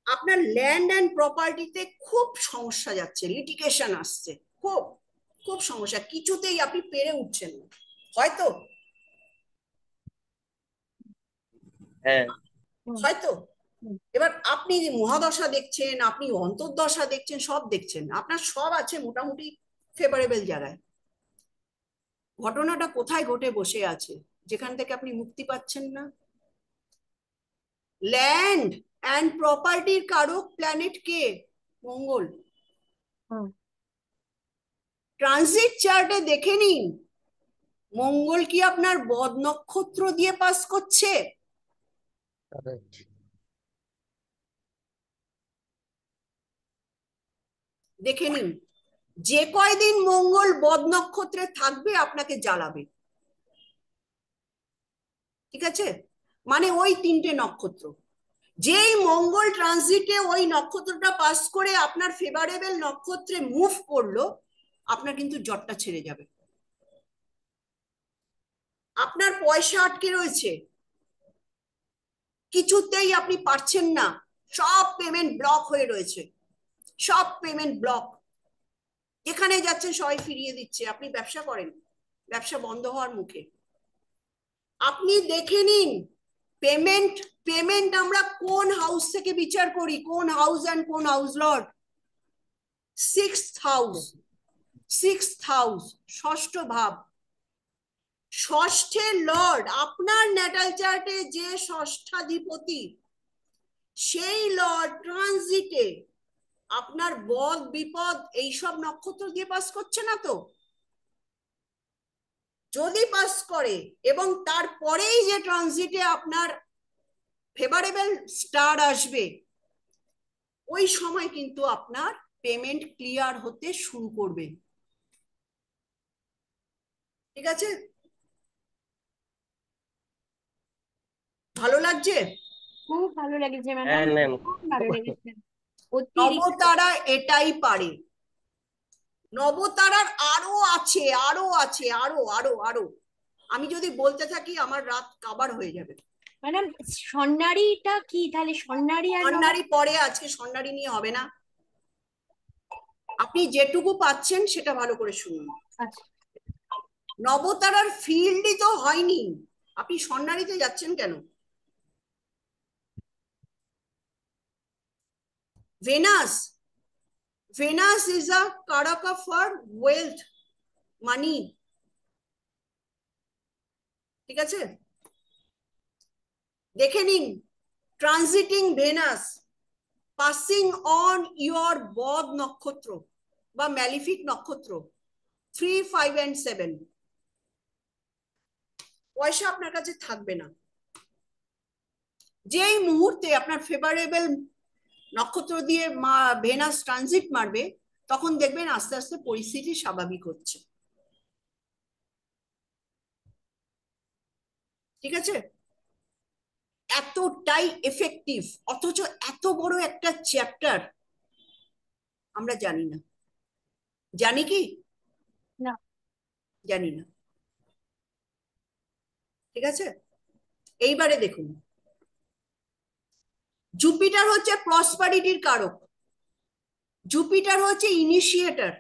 আপনার ল্যান্ড অ্যান্ড প্রপার্টিতে খুব সমস্যা যাচ্ছে, লিটিগেশন আসছে, খুব খুব সমস্যা, কিছুতেই আপনি পেরে উঠছেন না, হয়তো হ্যাঁ হুম, হয়তো হুম, এবার আপনি মহাদশা দেখছেন, আপনি অন্তর্দশা দেখছেন, সব দেখছেন, আপনার সব আছে মোটামুটি ফেভারেবল জায়গায়। ঘটনাটা কোথায় ঘটে বসে আছে যেখান থেকে আপনি মুক্তি পাচ্ছেন না? ল্যান্ড অ্যান্ড প্রপার্টির কারক প্ল্যানেট কে? মঙ্গল। হুম, ট্রানজিট চার্টে দেখে নিন, মঙ্গল কি আপনার বদ নক্ষত্র দিয়ে পাস করছে? Correct. দেখে নিন। যে কয়দিন মঙ্গল বদ নক্ষত্রে থাকবে আপনাকে জ্বালাবে, ঠিক আছে? মানে ওই 3টে নক্ষত্র, যেই মঙ্গল ট্রানজিটে ওই নক্ষত্রটা পাস করে আপনার ফেভারেবল নক্ষত্রে মুভ করলো, আপনার কিন্তু জ্বরটা ছেড়ে যাবে। আপনার পয়সা আটকে রয়েছে, কিছুতেই আপনি পারছেন না, সব পেমেন্ট ব্লক হয়ে রয়েছে, সব পেমেন্ট ব্লক, যেখানে যাচ্ছেন সবাই ফিরিয়ে দিচ্ছে, আপনি ব্যবসা করেন, ব্যবসা বন্ধ হওয়ার মুখে। আপনি দেখে নিন পেমেন্ট পেমেন্ট আমরা কোন হাউস থেকে বিচার করি, কোন হাউস অ্যান্ড কোন হাউস লর্ড? সিক্সথ হাউস, ষষ্ঠ ভাব। ষষ্ঠের লর্ড আপনার ন্যাটাল চার্টে যে ষষ্ঠাধিপতি, সেই লর্ড ট্রানজিটে আপনার বদ বিপদ এইসব নক্ষত্র দিয়ে পাস করছে না তো? যদি পাস করে এবং তারপরেই যে ট্রানজিটে আপনার ফেভারেবল স্টার আসবে, ওই সময় কিন্তু আপনার পেমেন্ট ক্লিয়ার হতে শুরু করবে, ঠিক আছে? ভালো লাগছে? খুব ভালো লেগেছে ম্যাডাম, হ্যাঁ ম্যাম। খুব ভালো লেগেছে। অতিরিক্ত নবতারা এটাই পারে। নবতারার আরো আছে, আরো আছে, আরো আরো আরো। আমি যদি বলতে থাকি আমার রাত কাবার হয়ে যাবে। ম্যাডাম, স্বর্ণালীটা কি তাহলে? স্বর্ণালী আর স্বর্ণালী পরে, আজকে স্বর্ণালী নিয়ে হবে না। আপনি যেটুকু পাচ্ছেন সেটা ভালো করে শুনুন। আচ্ছা, নবতারার ফিল্ডই তো হয়নি, আপনি স্বর্ণালীতে যাচ্ছেন কেন? Venus is a karaka for wealth, money, ঠিক আছে? দেখে নিন transiting Venus passing on your বদ নক্ষত্র বা ম্যালিফিক নক্ষত্র 3, 5 and 7। পয়সা আপনার কাছে থাকবে না। যেই মুহূর্তে আপনার ফেভারেবল নক্ষত্র দিয়ে ভেনাস ট্রানজিট মারবে, তখন দেখবেন আস্তে আস্তে পরিস্থিতি স্বাভাবিক হচ্ছে, ঠিক আছে? এতটাই এফেক্টিভ, অথচ এত বড় একটা চ্যাপ্টার আমরা জানি না। জানি কি? না। জানি না, ঠিক আছে? এইবারে দেখুন, জুপিটার হচ্ছে প্রসপারিটির কারক, জুপিটার হচ্ছে ইনিশিয়েটর।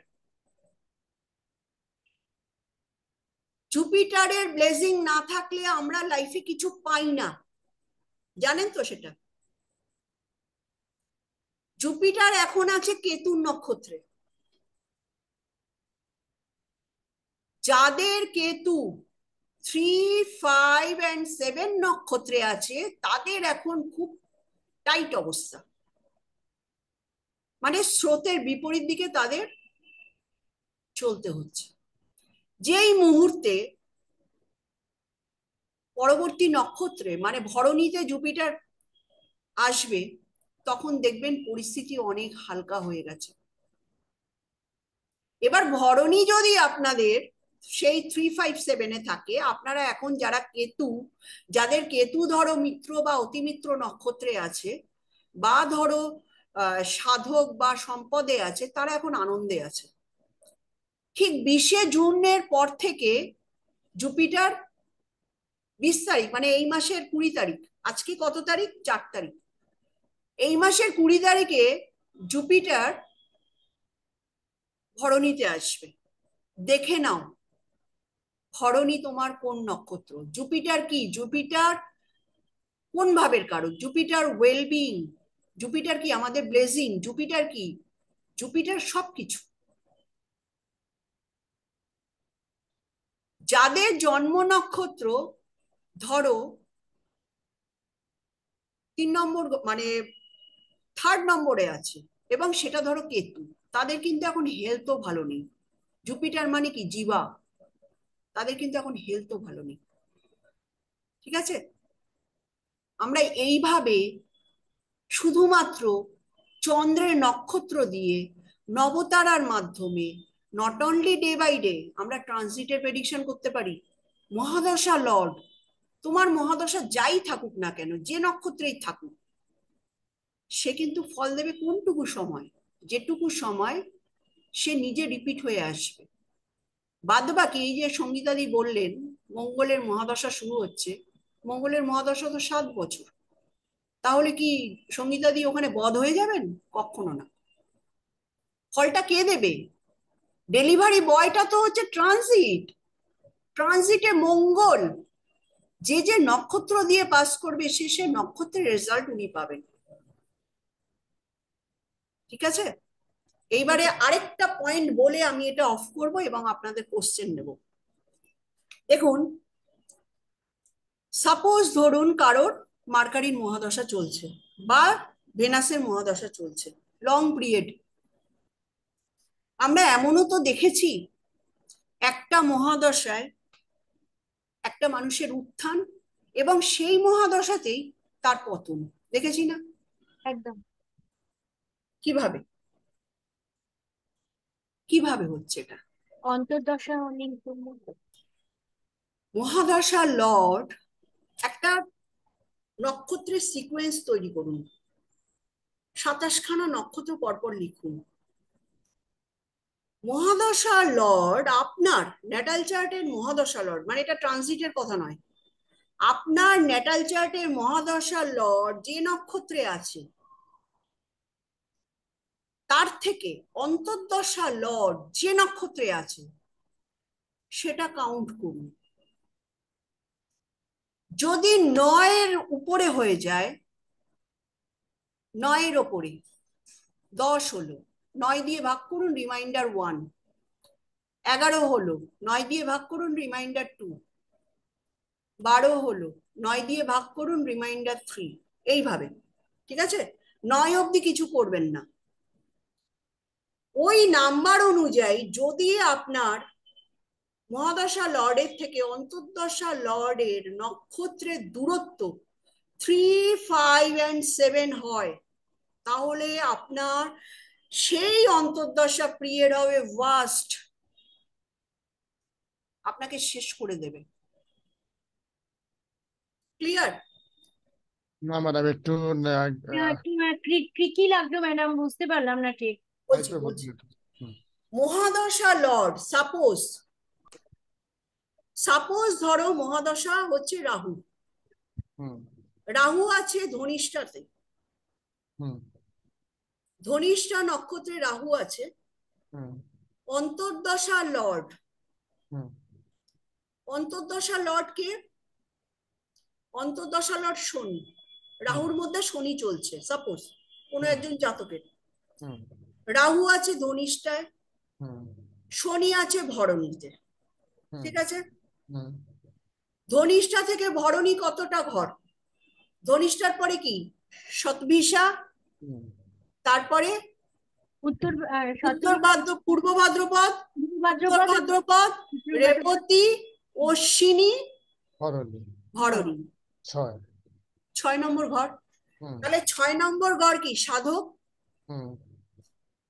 জুপিটারের ব্লেজিং না থাকলে আমরা লাইফে কিছু পাই না, জানেন তো সেটা? জুপিটার এখন আছে কেতুর নক্ষত্রে। যাদের কেতু 3, 5 and 7 নক্ষত্রে আছে, তাদের এখন খুব টাইট অবস্থা, মানে স্রোতের বিপরীত দিকে তাদের চলতে হচ্ছে। যেই মুহূর্তে পরবর্তী নক্ষত্রে মানে ভরণীতে জুপিটার আসবে, তখন দেখবেন পরিস্থিতি অনেক হালকা হয়ে গেছে। এবার ভরণী যদি আপনাদের সেই 3, 5, 7-এ থাকে, আপনারা এখন যারা কেতু, যাদের কেতু ধরো মিত্র বা অতিমিত্র নক্ষত্রে আছে, বা ধরো সাধক বা সম্পদে আছে, তারা এখন আনন্দে আছে। ঠিক 20শে জুনের পর থেকে জুপিটার 20 তারিখ মানে এই মাসের 20 তারিখ, আজকে কত তারিখ? 4 তারিখ। এই মাসের 20 তারিখে জুপিটার ভরণীতে আসবে। দেখে নাও ভরণী তোমার কোন নক্ষত্র। জুপিটার কি? জুপিটার কোন ভাবের কারক? জুপিটার ওয়েলবিং, জুপিটার কি আমাদের ব্লেজিং, জুপিটার কি? জুপিটার সবকিছু। যাদের জন্ম নক্ষত্র ধরো 3 নম্বর মানে 3rd নম্বরে আছে এবং সেটা ধরো কেতু, তাদের কিন্তু এখন হেলথও ভালো নেই। জুপিটার মানে কি? জীবা, তাদের কিন্তু এখন হেলথও ভালো নেই, ঠিক আছে? আমরা এইভাবে শুধুমাত্র চন্দ্রের নক্ষত্র দিয়ে, নবতারার মাধ্যমে not only day by day, আমরা ট্রানজিটের প্রেডিকশন করতে পারি। মহাদশা লর্ড, তোমার মহাদশা যাই থাকুক না কেন, যে নক্ষত্রেই থাকুক, সে কিন্তু ফল দেবে কোনটুকু সময়, যেটুকু সময় সে নিজে রিপিট হয়ে আসবে। বাদ বাকি এই যে সঙ্গীতাদি বললেন মঙ্গলের মহাদশা শুরু হচ্ছে, মঙ্গলের মহাদশা তো 7 বছর, তাহলে কি সঙ্গীতাদি ওখানে বধ হয়ে যাবেন? কখনো না। ফলটা কে দেবে? ডেলিভারি বয়টা তো হচ্ছে ট্রানজিট, ট্রানজিটে মঙ্গল যে যে নক্ষত্র দিয়ে পাস করবে সে সে নক্ষত্রের রেজাল্ট উনি পাবেন। ঠিক আছে, এইবারে আরেকটা পয়েন্ট বলে আমি এটা অফ করব এবং আপনাদের কোশ্চেন নেব। দেখুন, সাপোজ ধরুন কারোর মার্কারির মহাদশা চলছে বা ভেনাসের মহাদশা চলছে লং পিরিয়ড। আমরা এমনও তো দেখেছি একটা মহাদশায় একটা মানুষের উত্থান এবং সেই মহাদশাতেই তার পতন, দেখেছি না? একদম। কিভাবে কিভাবে হচ্ছে এটা? অন্তর্দশা অনেক মহাদশা লর্ড একটা নক্ষত্রের সিকোয়েন্স তৈরি করুন, 27খানা নক্ষত্র পরপর লিখুন। মহাদশা লর্ড আপনার ন্যাটাল চার্টের মহাদশা লর্ড, মানে এটা ট্রানজিটের কথা নয়, আপনার ন্যাটাল চার্টের মহাদশা লর্ড যে নক্ষত্রে আছে তার থেকে অন্তর্দশা লর্ড যে নক্ষত্রে আছে সেটা কাউন্ট করুন। যদি 9-এর উপরে হয়ে যায়, 9-এর ওপরে 10 হলো, 9 দিয়ে ভাগ করুন, রিমাইন্ডার 1। 11 হলো, 9 দিয়ে ভাগ করুন, রিমাইন্ডার 2। 12 হলো, 9 দিয়ে ভাগ করুন, রিমাইন্ডার 3। এইভাবে, ঠিক আছে? 9 অবধি কিছু করবেন না। ওই নাম্বার অনুযায়ী যদি আপনার মহাদশা লর্ডের থেকে অন্তর্দশা লর্ডের নক্ষত্রের দূরত্ব 3, 5 and 7 হয়, তাহলে আপনার সেই অন্তর্দশা পিরিয়ড হবে ওয়াস্ট, আপনাকে শেষ করে দেবে। ক্লিয়ার? না ম্যাডাম, একটু ট্রিকি লাগলো ম্যাডাম, বুঝতে পারলাম না ঠিক। বলছি মহাদশা লর্ড, সাপোজ ধরো মহাদশা হচ্ছে রাহু, রাহু আছে ধনিষ্ঠাতে, ধনিষ্ঠা নক্ষত্রে রাহু আছে। অন্তর্দশা লর্ড, অন্তর্দশা লর্ড কে? অন্তর্দশা লর্ড শনি, রাহুর মধ্যে শনি চলছে। সাপোজ কোন একজন জাতকের রাহু আছে ধনিষ্ঠায়, শনি আছে ভরণীতে, ঠিক আছে? ধনিষ্ঠা থেকে ভরণী কতটা ঘর? ধনিষ্ঠার পরে কি? শতভিষা, তারপরে উত্তর পূর্ব ভাদ্রপদ, উত্তর ভাদ্রপদ, রেবতী, অশ্বিনী, ভরণী। 6 নম্বর ঘর। তাহলে 6 নম্বর ঘর কি? সাধক।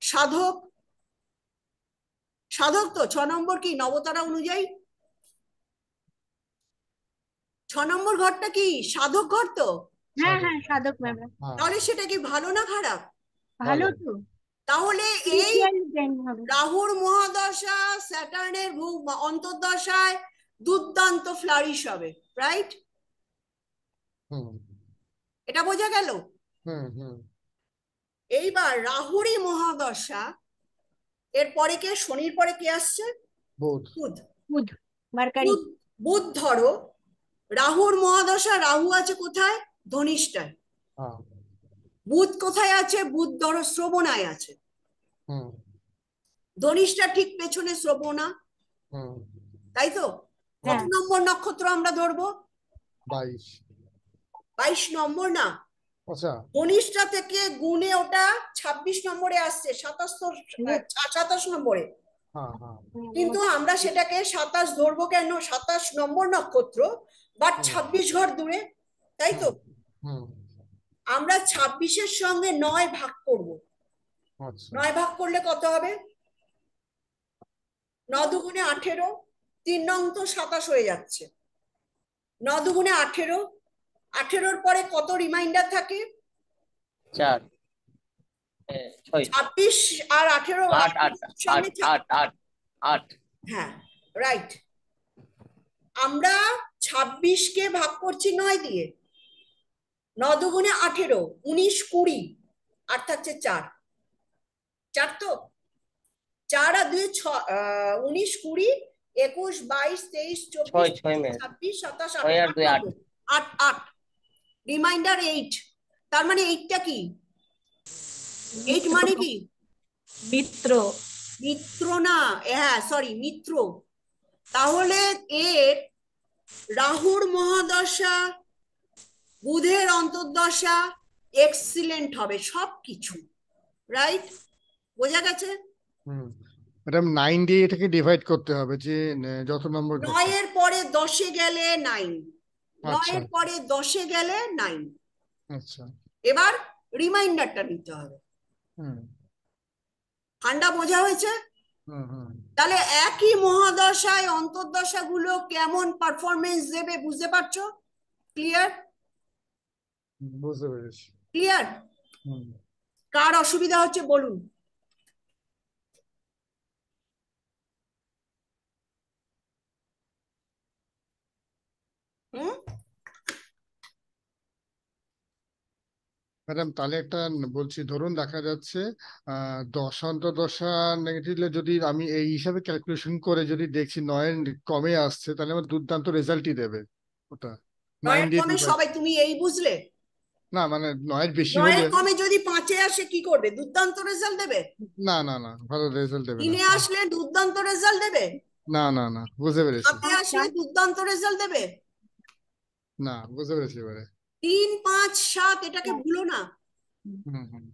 সাধক সাধক তো 6 নম্বর কি নবতারা অনুযায়ী? 6 নম্বর ঘরটা কি সাধক ঘর তো? হ্যাঁ হ্যাঁ, সাধক ম্যাডাম। তাহলে সেটা কি ভালো না খারাপ? ভালো তো। তাহলে এই রাহুর মহাদশা স্যাটার্নের অন্তর্দশায় দুর্দান্ত ফ্লারিশ হবে, রাইট? এটা বোঝা গেল? এইবার রাহুরই মহাদশা, এরপরে কে? শনির পরে কে আসছে? বুধ। বুধ মার্কারি। বুধ ধরো, রাহুর মহাদশা, রাহু আছে কোথায়? ধনিষ্ঠায়। বুধ কোথায় আছে? বুধ ধরো শ্রবণায় আছে। ধনিষ্ঠা ঠিক পেছনে শ্রবণা, তাই তো? কত নম্বর নক্ষত্র আমরা ধরবো? 22 নম্বর না, ধনিষ্ঠা থেকে গুণে ওটা 26 নম্বরে আসছে, 27 নম্বরে। কিন্তু আমরা সেটাকে 27 ধরবো কেন? 27 নম্বর নক্ষত্র, বাট 26 ঘর দূরে, তাই তো? আমরা 26-এর সঙ্গে 9 ভাগ করব। 9 ভাগ করলে কত হবে? 9 দুগুণে 18, 3 নং তো 27 হয়ে যাচ্ছে। 9 দুগুণে 18, 18-র পরে কত রিমাইন্ডার থাকে? 4 6 26 আর 18 8 8 সামনে 8 8 8 হ্যাঁ, রাইট। আমরা 26-কে ভাগ করছি 9 দিয়ে। 9 দুগুণে 18, 19 20, আর থাকছে 4। 4 তো 4 আর 2 6, 19 20 21 22 23 24 6 মিনিট 26 27 6 আর 2 8 8 8 রিমাইন্ডার 8। তার মানে 8টা কি? 8 মানে কি? মিত্র। মিত্র না, হ্যাঁ সরি, মিত্র। তাহলে এর রাহুর মহাদশা, বুধের অন্তর্দশা এক্সিলেন্ট হবে সবকিছু, রাইট? বোঝা গেছে? ম্যাডাম 9 দিয়ে এটাকে ডিভাইড করতে হবে, যে যত নম্বর 9 এর পরে 10-এ গেলে 9, 9 আচ্ছা এর পরে 10-এ গেলে 9। আচ্ছা। এবার রিমাইন্ডারটা নিতে হবে। হুম ঠান্ডা বোঝা হয়েছে? হুম হুম তাহলে একই মহাদশায় অন্তর্দশাগুলো কেমন পারফরমেন্স দেবে বুঝতে পারছো? ক্লিয়ার? বুঝতে পেরেছি। ক্লিয়ার? হুম কার অসুবিধা হচ্ছে বলুন? হুম, ম্যাডাম তাহলে একটা বলছি, ধরুন দেখা যাচ্ছে দশা অন্তর্দশা নেগেটিভ, যদি আমি এই হিসাবে ক্যালকুলেশন করে যদি দেখছি 9 কমে আসছে, তাহলে আমার দুর্দান্ত রেজাল্টই দেবে ওটা। 9 9-এর দিয়ে কমে divide- সবাই তুমি এই বুঝলে? না মানে 9 বেশি 9-এর হলে কমে যদি 5-এ আসে কি করবে? দুর্দান্ত রেজাল্ট দেবে? না না না, ভালো রেজাল্ট দেবে না। 3-এ আসলে দুর্দান্ত রেজাল্ট দেবে? না না না, বুঝতে পেরেছি। 7-এ আসলে দুর্দান্ত রেজাল্ট দেবে? না, বুঝতে পেরেছি এবারে। 3 5 7 এটাকে ভুলো না। হুম হুম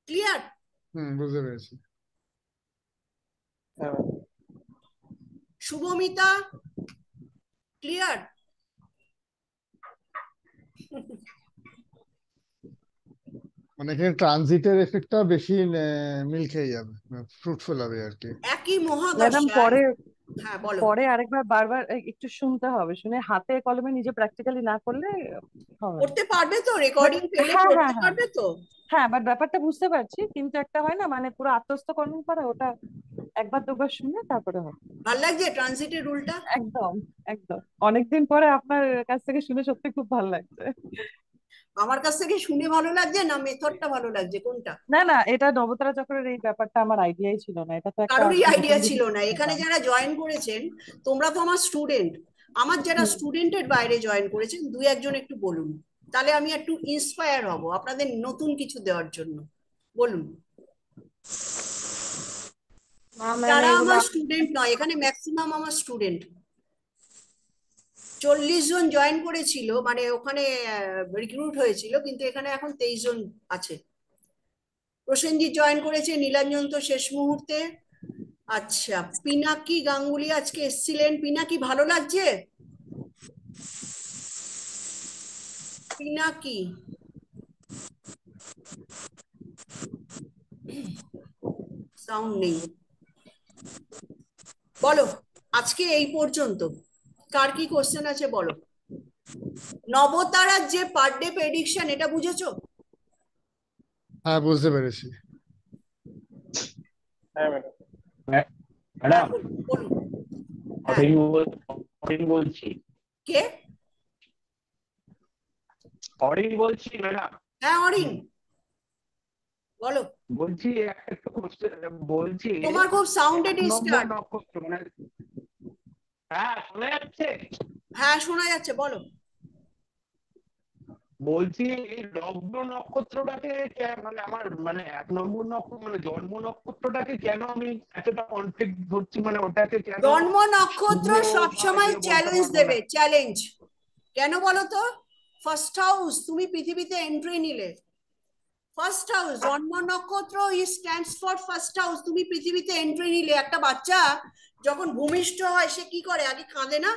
ক্লিয়ার? বুঝতে পেরেছি। শুভমিতা ক্লিয়ার? মানে এখানে ট্রানজিটের এফেক্টটা বেশি মিল খেয়ে যাবে, ফ্রুটফুল হবে আর কি। একই ম্যাডাম মহাদশায়, পরে হ্যাঁ বলো। পরে আরেকবার বারবার একটু শুনতে হবে, শুনে হাতে কলমে নিজে প্র্যাকটিক্যালি না করলে হবে না। করতে পারবে তো? বাট রেকর্ডিং পেলে হ্যাঁ করতে হ্যাঁ হ্যাঁ পারবে তো? হ্যাঁ, বাট ব্যাপারটা বুঝতে পারছি, কিন্তু একটা হয় না মানে পুরো আত্মস্থকরণ করা, ওটা একবার দুবার শুনে তারপরে হবে। ভাল লাগছে ট্রানজিটের রুলটা? একদম একদম, অনেকদিন পরে আপনার কাছ থেকে শুনে সত্যি খুব ভালো লাগছে। আমার কাছ থেকে শুনে ভালো লাগছে না মেথডটা ভালো লাগছে, কোনটা? না না, এটা নবতারা চক্রের এই ব্যাপারটা আমার আইডিয়াই ছিল না, এটা তো একটা কারোরই নতুন আইডিয়া জিনিস ছিল না। এখানে শুনলাম। যারা জয়েন করেছেন তোমরা তো আমার স্টুডেন্ট। আমার যারা হুম। স্টুডেন্টের বাইরে জয়েন করেছেন দুই একজন একটু বলুন, তাহলে আমি একটু ইন্সপায়ার হব আপনাদের নতুন কিছু দেওয়ার জন্য। বলুন। না ম্যাম, যারা এগুলো আমার স্টুডেন্ট নয়, এখানে ম্যাক্সিমাম আমার স্টুডেন্ট। 40 জন জয়েন করেছিল, মানে ওখানে রিক্রুট হয়েছিল, কিন্তু এখানে এখন 23 জন আছে। প্রসেনজিৎ জয়েন করেছে, নীলাঞ্জন তো শেষ মুহূর্তে। আচ্ছা, পিনাকি গাঙ্গুলি আজকে এসেছিলেন। পিনাকি ভালো লাগছে? পিনাকি সাউন্ড নেই। বলো, আজকে এই পর্যন্ত কার কি কোশ্চেন আছে বলো। নবতারার যে পার ডে প্রেডিকশন, এটা বুঝেছো? হ্যাঁ বুঝতে পেরেছি। হ্যাঁ ম্যাডাম। হ্যাঁ, ম্যাডাম বলুন। হ্যাঁ, অরিন বলছি। কে? অরিন বলছি ম্যাডাম। হ্যাঁ অরিন, বলো। বলছি একটা কোশ্চেন বলছি। তোমার খুব সাউন্ডে 1 নম্বর ডিস্টার্ব। নক্ষত্র মানে, হ্যাঁ শোনা যাচ্ছে? হ্যাঁ শোনা যাচ্ছে, বলো। বলছি এই লগ্ন নক্ষত্রটাকে মানে আমার মানে 1 নম্বর নক্ষত্র মানে জন্ম নক্ষত্রটাকে কেন আমি এতটা কনফ্লিক্ট ধরছি, মানে ওটাকে কেন জন্ম নক্ষত্র শুভ বা সবসময় ইয়ে বলতে চ্যালেঞ্জ পারবো দেবে, না? চ্যালেঞ্জ। কেন বলো তো? ফার্স্ট হাউস, তুমি পৃথিবীতে এন্ট্রি নিলে। ফার্স্ট হাউস, জন্ম নক্ষত্র স্ট্যান্ডস ফর ফার্স্ট হাউস। তুমি পৃথিবীতে এন্ট্রি নিলে। একটা বাচ্চা যখন ভূমিষ্ঠ হয় সে কি করে? আগে কাঁদে না?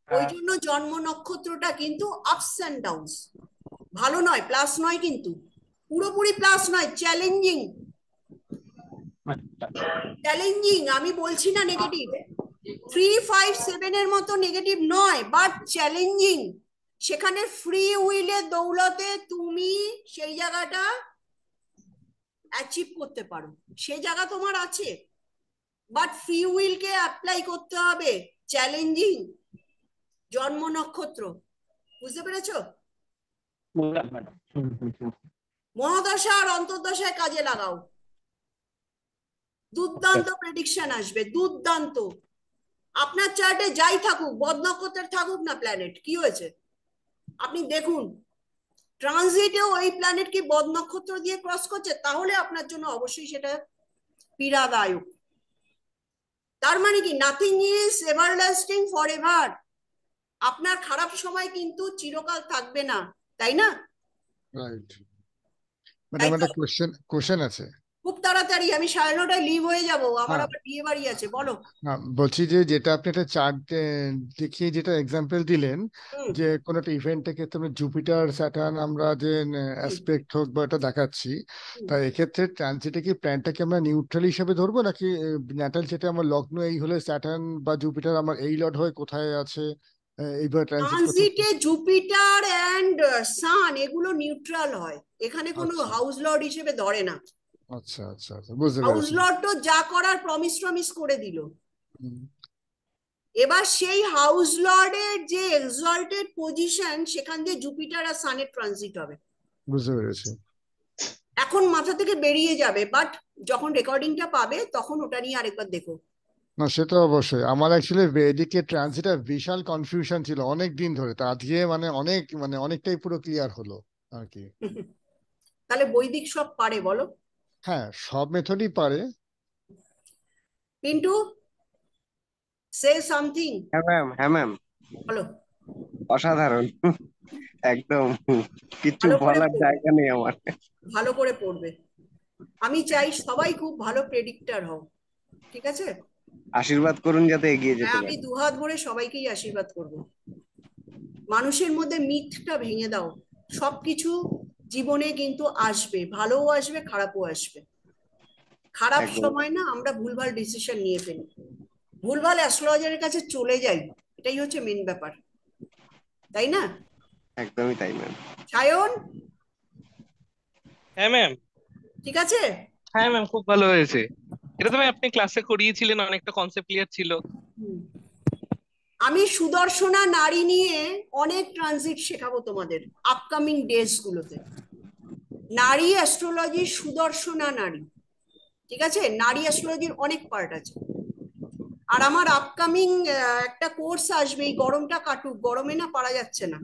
ওই জন্য জন্ম নক্ষত্রটা কিন্তু আপস অ্যান্ড ডাউনস, ভালো নয়, প্লাস নয়, কিন্তু পুরোপুরি প্লাস নয়, চ্যালেঞ্জিং। চ্যালেঞ্জিং, আমি বলছি না নেগেটিভ, 3-5-7 এর মতো নেগেটিভ নয়, বাট চ্যালেঞ্জিং। সেখানে ফ্রি উইলের দৌলতে তুমি সেই জায়গাটা অ্যাচিভ করতে পারো, সেই জায়গা তোমার আছে, বাট ফ্রি উইলকে অ্যাপ্লাই করতে হবে। চ্যালেঞ্জিং, জন্ম নক্ষত্র, বুঝতে পেরেছো? বুঝলাম ম্যাডাম। মহাদশা আর অন্তর্দশায় কাজে লাগাও, দুর্দান্ত প্রেডিকশন আসবে, দুর্দান্ত। আপনার চার্টে যাই থাকুক, বদ নক্ষত্রের থাকুক না প্ল্যানেট, কি হয়েছে আপনি দেখুন ট্রানজিটেও ওই প্ল্যানেট কি বদ নক্ষত্র দিয়ে ক্রস করছে, তাহলে আপনার জন্য অবশ্যই সেটা পীড়াদায়ক। তার মানে কি, nothing is everlasting for ever. আপনার খারাপ সময় কিন্তু চিরকাল থাকবে না, তাই না? রাইট ম্যাডাম, একটা কোশ্চেন আছে। খুব তাড়াতাড়ি, আমি 9:30টায় লিভ হয়ে যাব, আমার আবার বিয়ে বাড়ি আছে, বলো। বলছি যে যেটা আপনি একটা চার্ট দেখিয়ে যেটা এক্সাম্পল দিলেন, যে কোনো একটা ইভেন্টের ক্ষেত্রে আমরা জুপিটার স্যাটার্ন আমরা যে অ্যাসপেক্ট হোক বা এটা দেখাচ্ছি, তা এক্ষেত্রে ট্রানজিটে কি প্ল্যানটাকে আমরা নিউট্রাল হিসেবে ধরবো, নাকি ন্যাটাল যেটা আমার লগ্ন এই হলে স্যাটার্ন বা জুপিটার আমার এই লর্ড হয়ে কোথায় আছে এইভাবে ট্রানজিটে জুপিটার এন্ড সান এগুলো নিউট্রাল হয়, এখানে কোনো হাউস লর্ড হিসেবে ধরে না। আচ্ছা আচ্ছা আচ্ছা, বুঝতে হাউস পেরেছি। লর্ড তো যা করার প্রমিস করে দিল। এবার সেই হাউস লর্ডের যে এক্সল্টেড পজিশন, সেখান দিয়ে জুপিটার আর সানের ট্রানজিট হবে। বুঝতে পেরেছি। এখন মাথা থেকে বেরিয়ে যাবে, বাট যখন রেকর্ডিংটা পাবে তখন ওটা নিয়ে আরেকবার দেখো। না সেটা অবশ্যই, আমার অ্যাকচুয়ালি এদিকে ট্রানজিটে বিশাল কনফিউশন ছিল অনেক দিন ধরে, তা আজকে অনেকটাই পুরো ক্লিয়ার হলো আর কি। তাহলে বৈদিক সব পারে বলো? হ্যাঁ, সব মেথডই পারে। Pintu, say something. হ্যাঁ ম্যাম বলো। অসাধারণ, একদম কিছু ভালো করে বলার পড়বে, জায়গা নেই আমার। ভালো করে পড়বে। আমি চাই সবাই খুব ভালো প্রেডিক্টর হও, ঠিক আছে? আশীর্বাদ করুন যাতে এগিয়ে যেতে হ্যাঁ, আমি পারি। দুহাত ভরে সবাইকেই আশীর্বাদ করব। মানুষের মধ্যে মিথটা ভেঙে দাও, সবকিছু জীবনে কিন্তু আসবে, ভালোও আসবে, খারাপও আসবে। খারাপ একদম। সময় না আমরা ভুলভাল ডিসিশন নিয়ে ফেলি, ভুলভাল অ্যাস্ট্রোলজারের কাছে চলে যাই, এটাই হচ্ছে মেন ব্যাপার, তাই না? একদমই তাই ম্যাম। সায়ন, হ্যাঁ ম্যাম। ঠিক আছে? হ্যাঁ ম্যাম, খুব ভালো হয়েছে। এটা তো আপনি ক্লাসে করিয়েছিলেন, অনেকটা কনসেপ্ট ক্লিয়ার ছিল। আমি সুদর্শনা নারী নিয়ে অনেক ট্রানজিট শেখাবো তোমাদের আপকামিং ডেজ গুলোতে। নারী অ্যাস্ট্রোলজি, সুদর্শনা নারী, ঠিক আছে? নারী অ্যাস্ট্রোলজির অনেক পার্ট আছে। আর আমার আপকামিং একটা কোর্স আসবে, এই গরমটা কাটুক, গরমে না পারা যাচ্ছে না,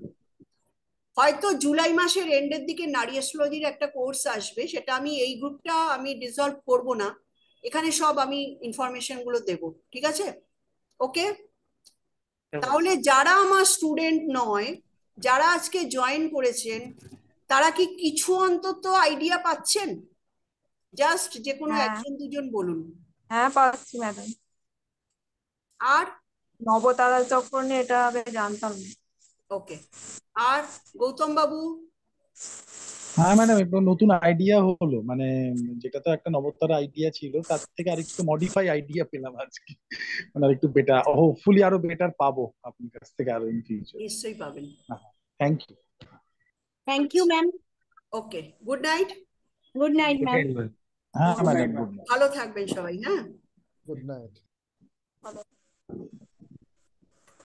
হয়তো জুলাই মাসের এন্ডের দিকে নারী অ্যাস্ট্রোলজির একটা কোর্স আসবে, সেটা আমি এই গ্রুপটা আমি ডিসলভ করব না, এখানে সব আমি ইনফরমেশন গুলো দেবো, ঠিক আছে? ওকে, তাহলে যারা আমার স্টুডেন্ট নয়, যারা আজকে জয়েন করেছেন, তারা কি কিছু অন্তত আইডিয়া পাচ্ছেন? জাস্ট যে কোনো একজন দুজন বলুন। হ্যাঁ, পাচ্ছি ম্যাডাম। আর নবতারা চক্র নিয়ে এটা আগে জানতাম না। ওকে, আর গৌতম বাবু? হ্যাঁ ম্যাডাম, একটু নতুন আইডিয়া হলো, মানে যেটা তো একটা নবতারা আইডিয়া ছিল, তার থেকে আরেকটু মডিফাই আইডিয়া পেলাম আজকে, মানে আরেকটু বেটার, হোপফুলি আরো বেটার পাবো আপনার কাছ থেকে আরো ইন ফিউচার। নিশ্চয়ই পাবেন। Thank you. Thank you ma'am. Okay, good night. Good night ma'am. হ্যাঁ ম্যাডাম, গুড নাইট। ভালো থাকবেন সবাই। হ্যাঁ, গুড নাইট।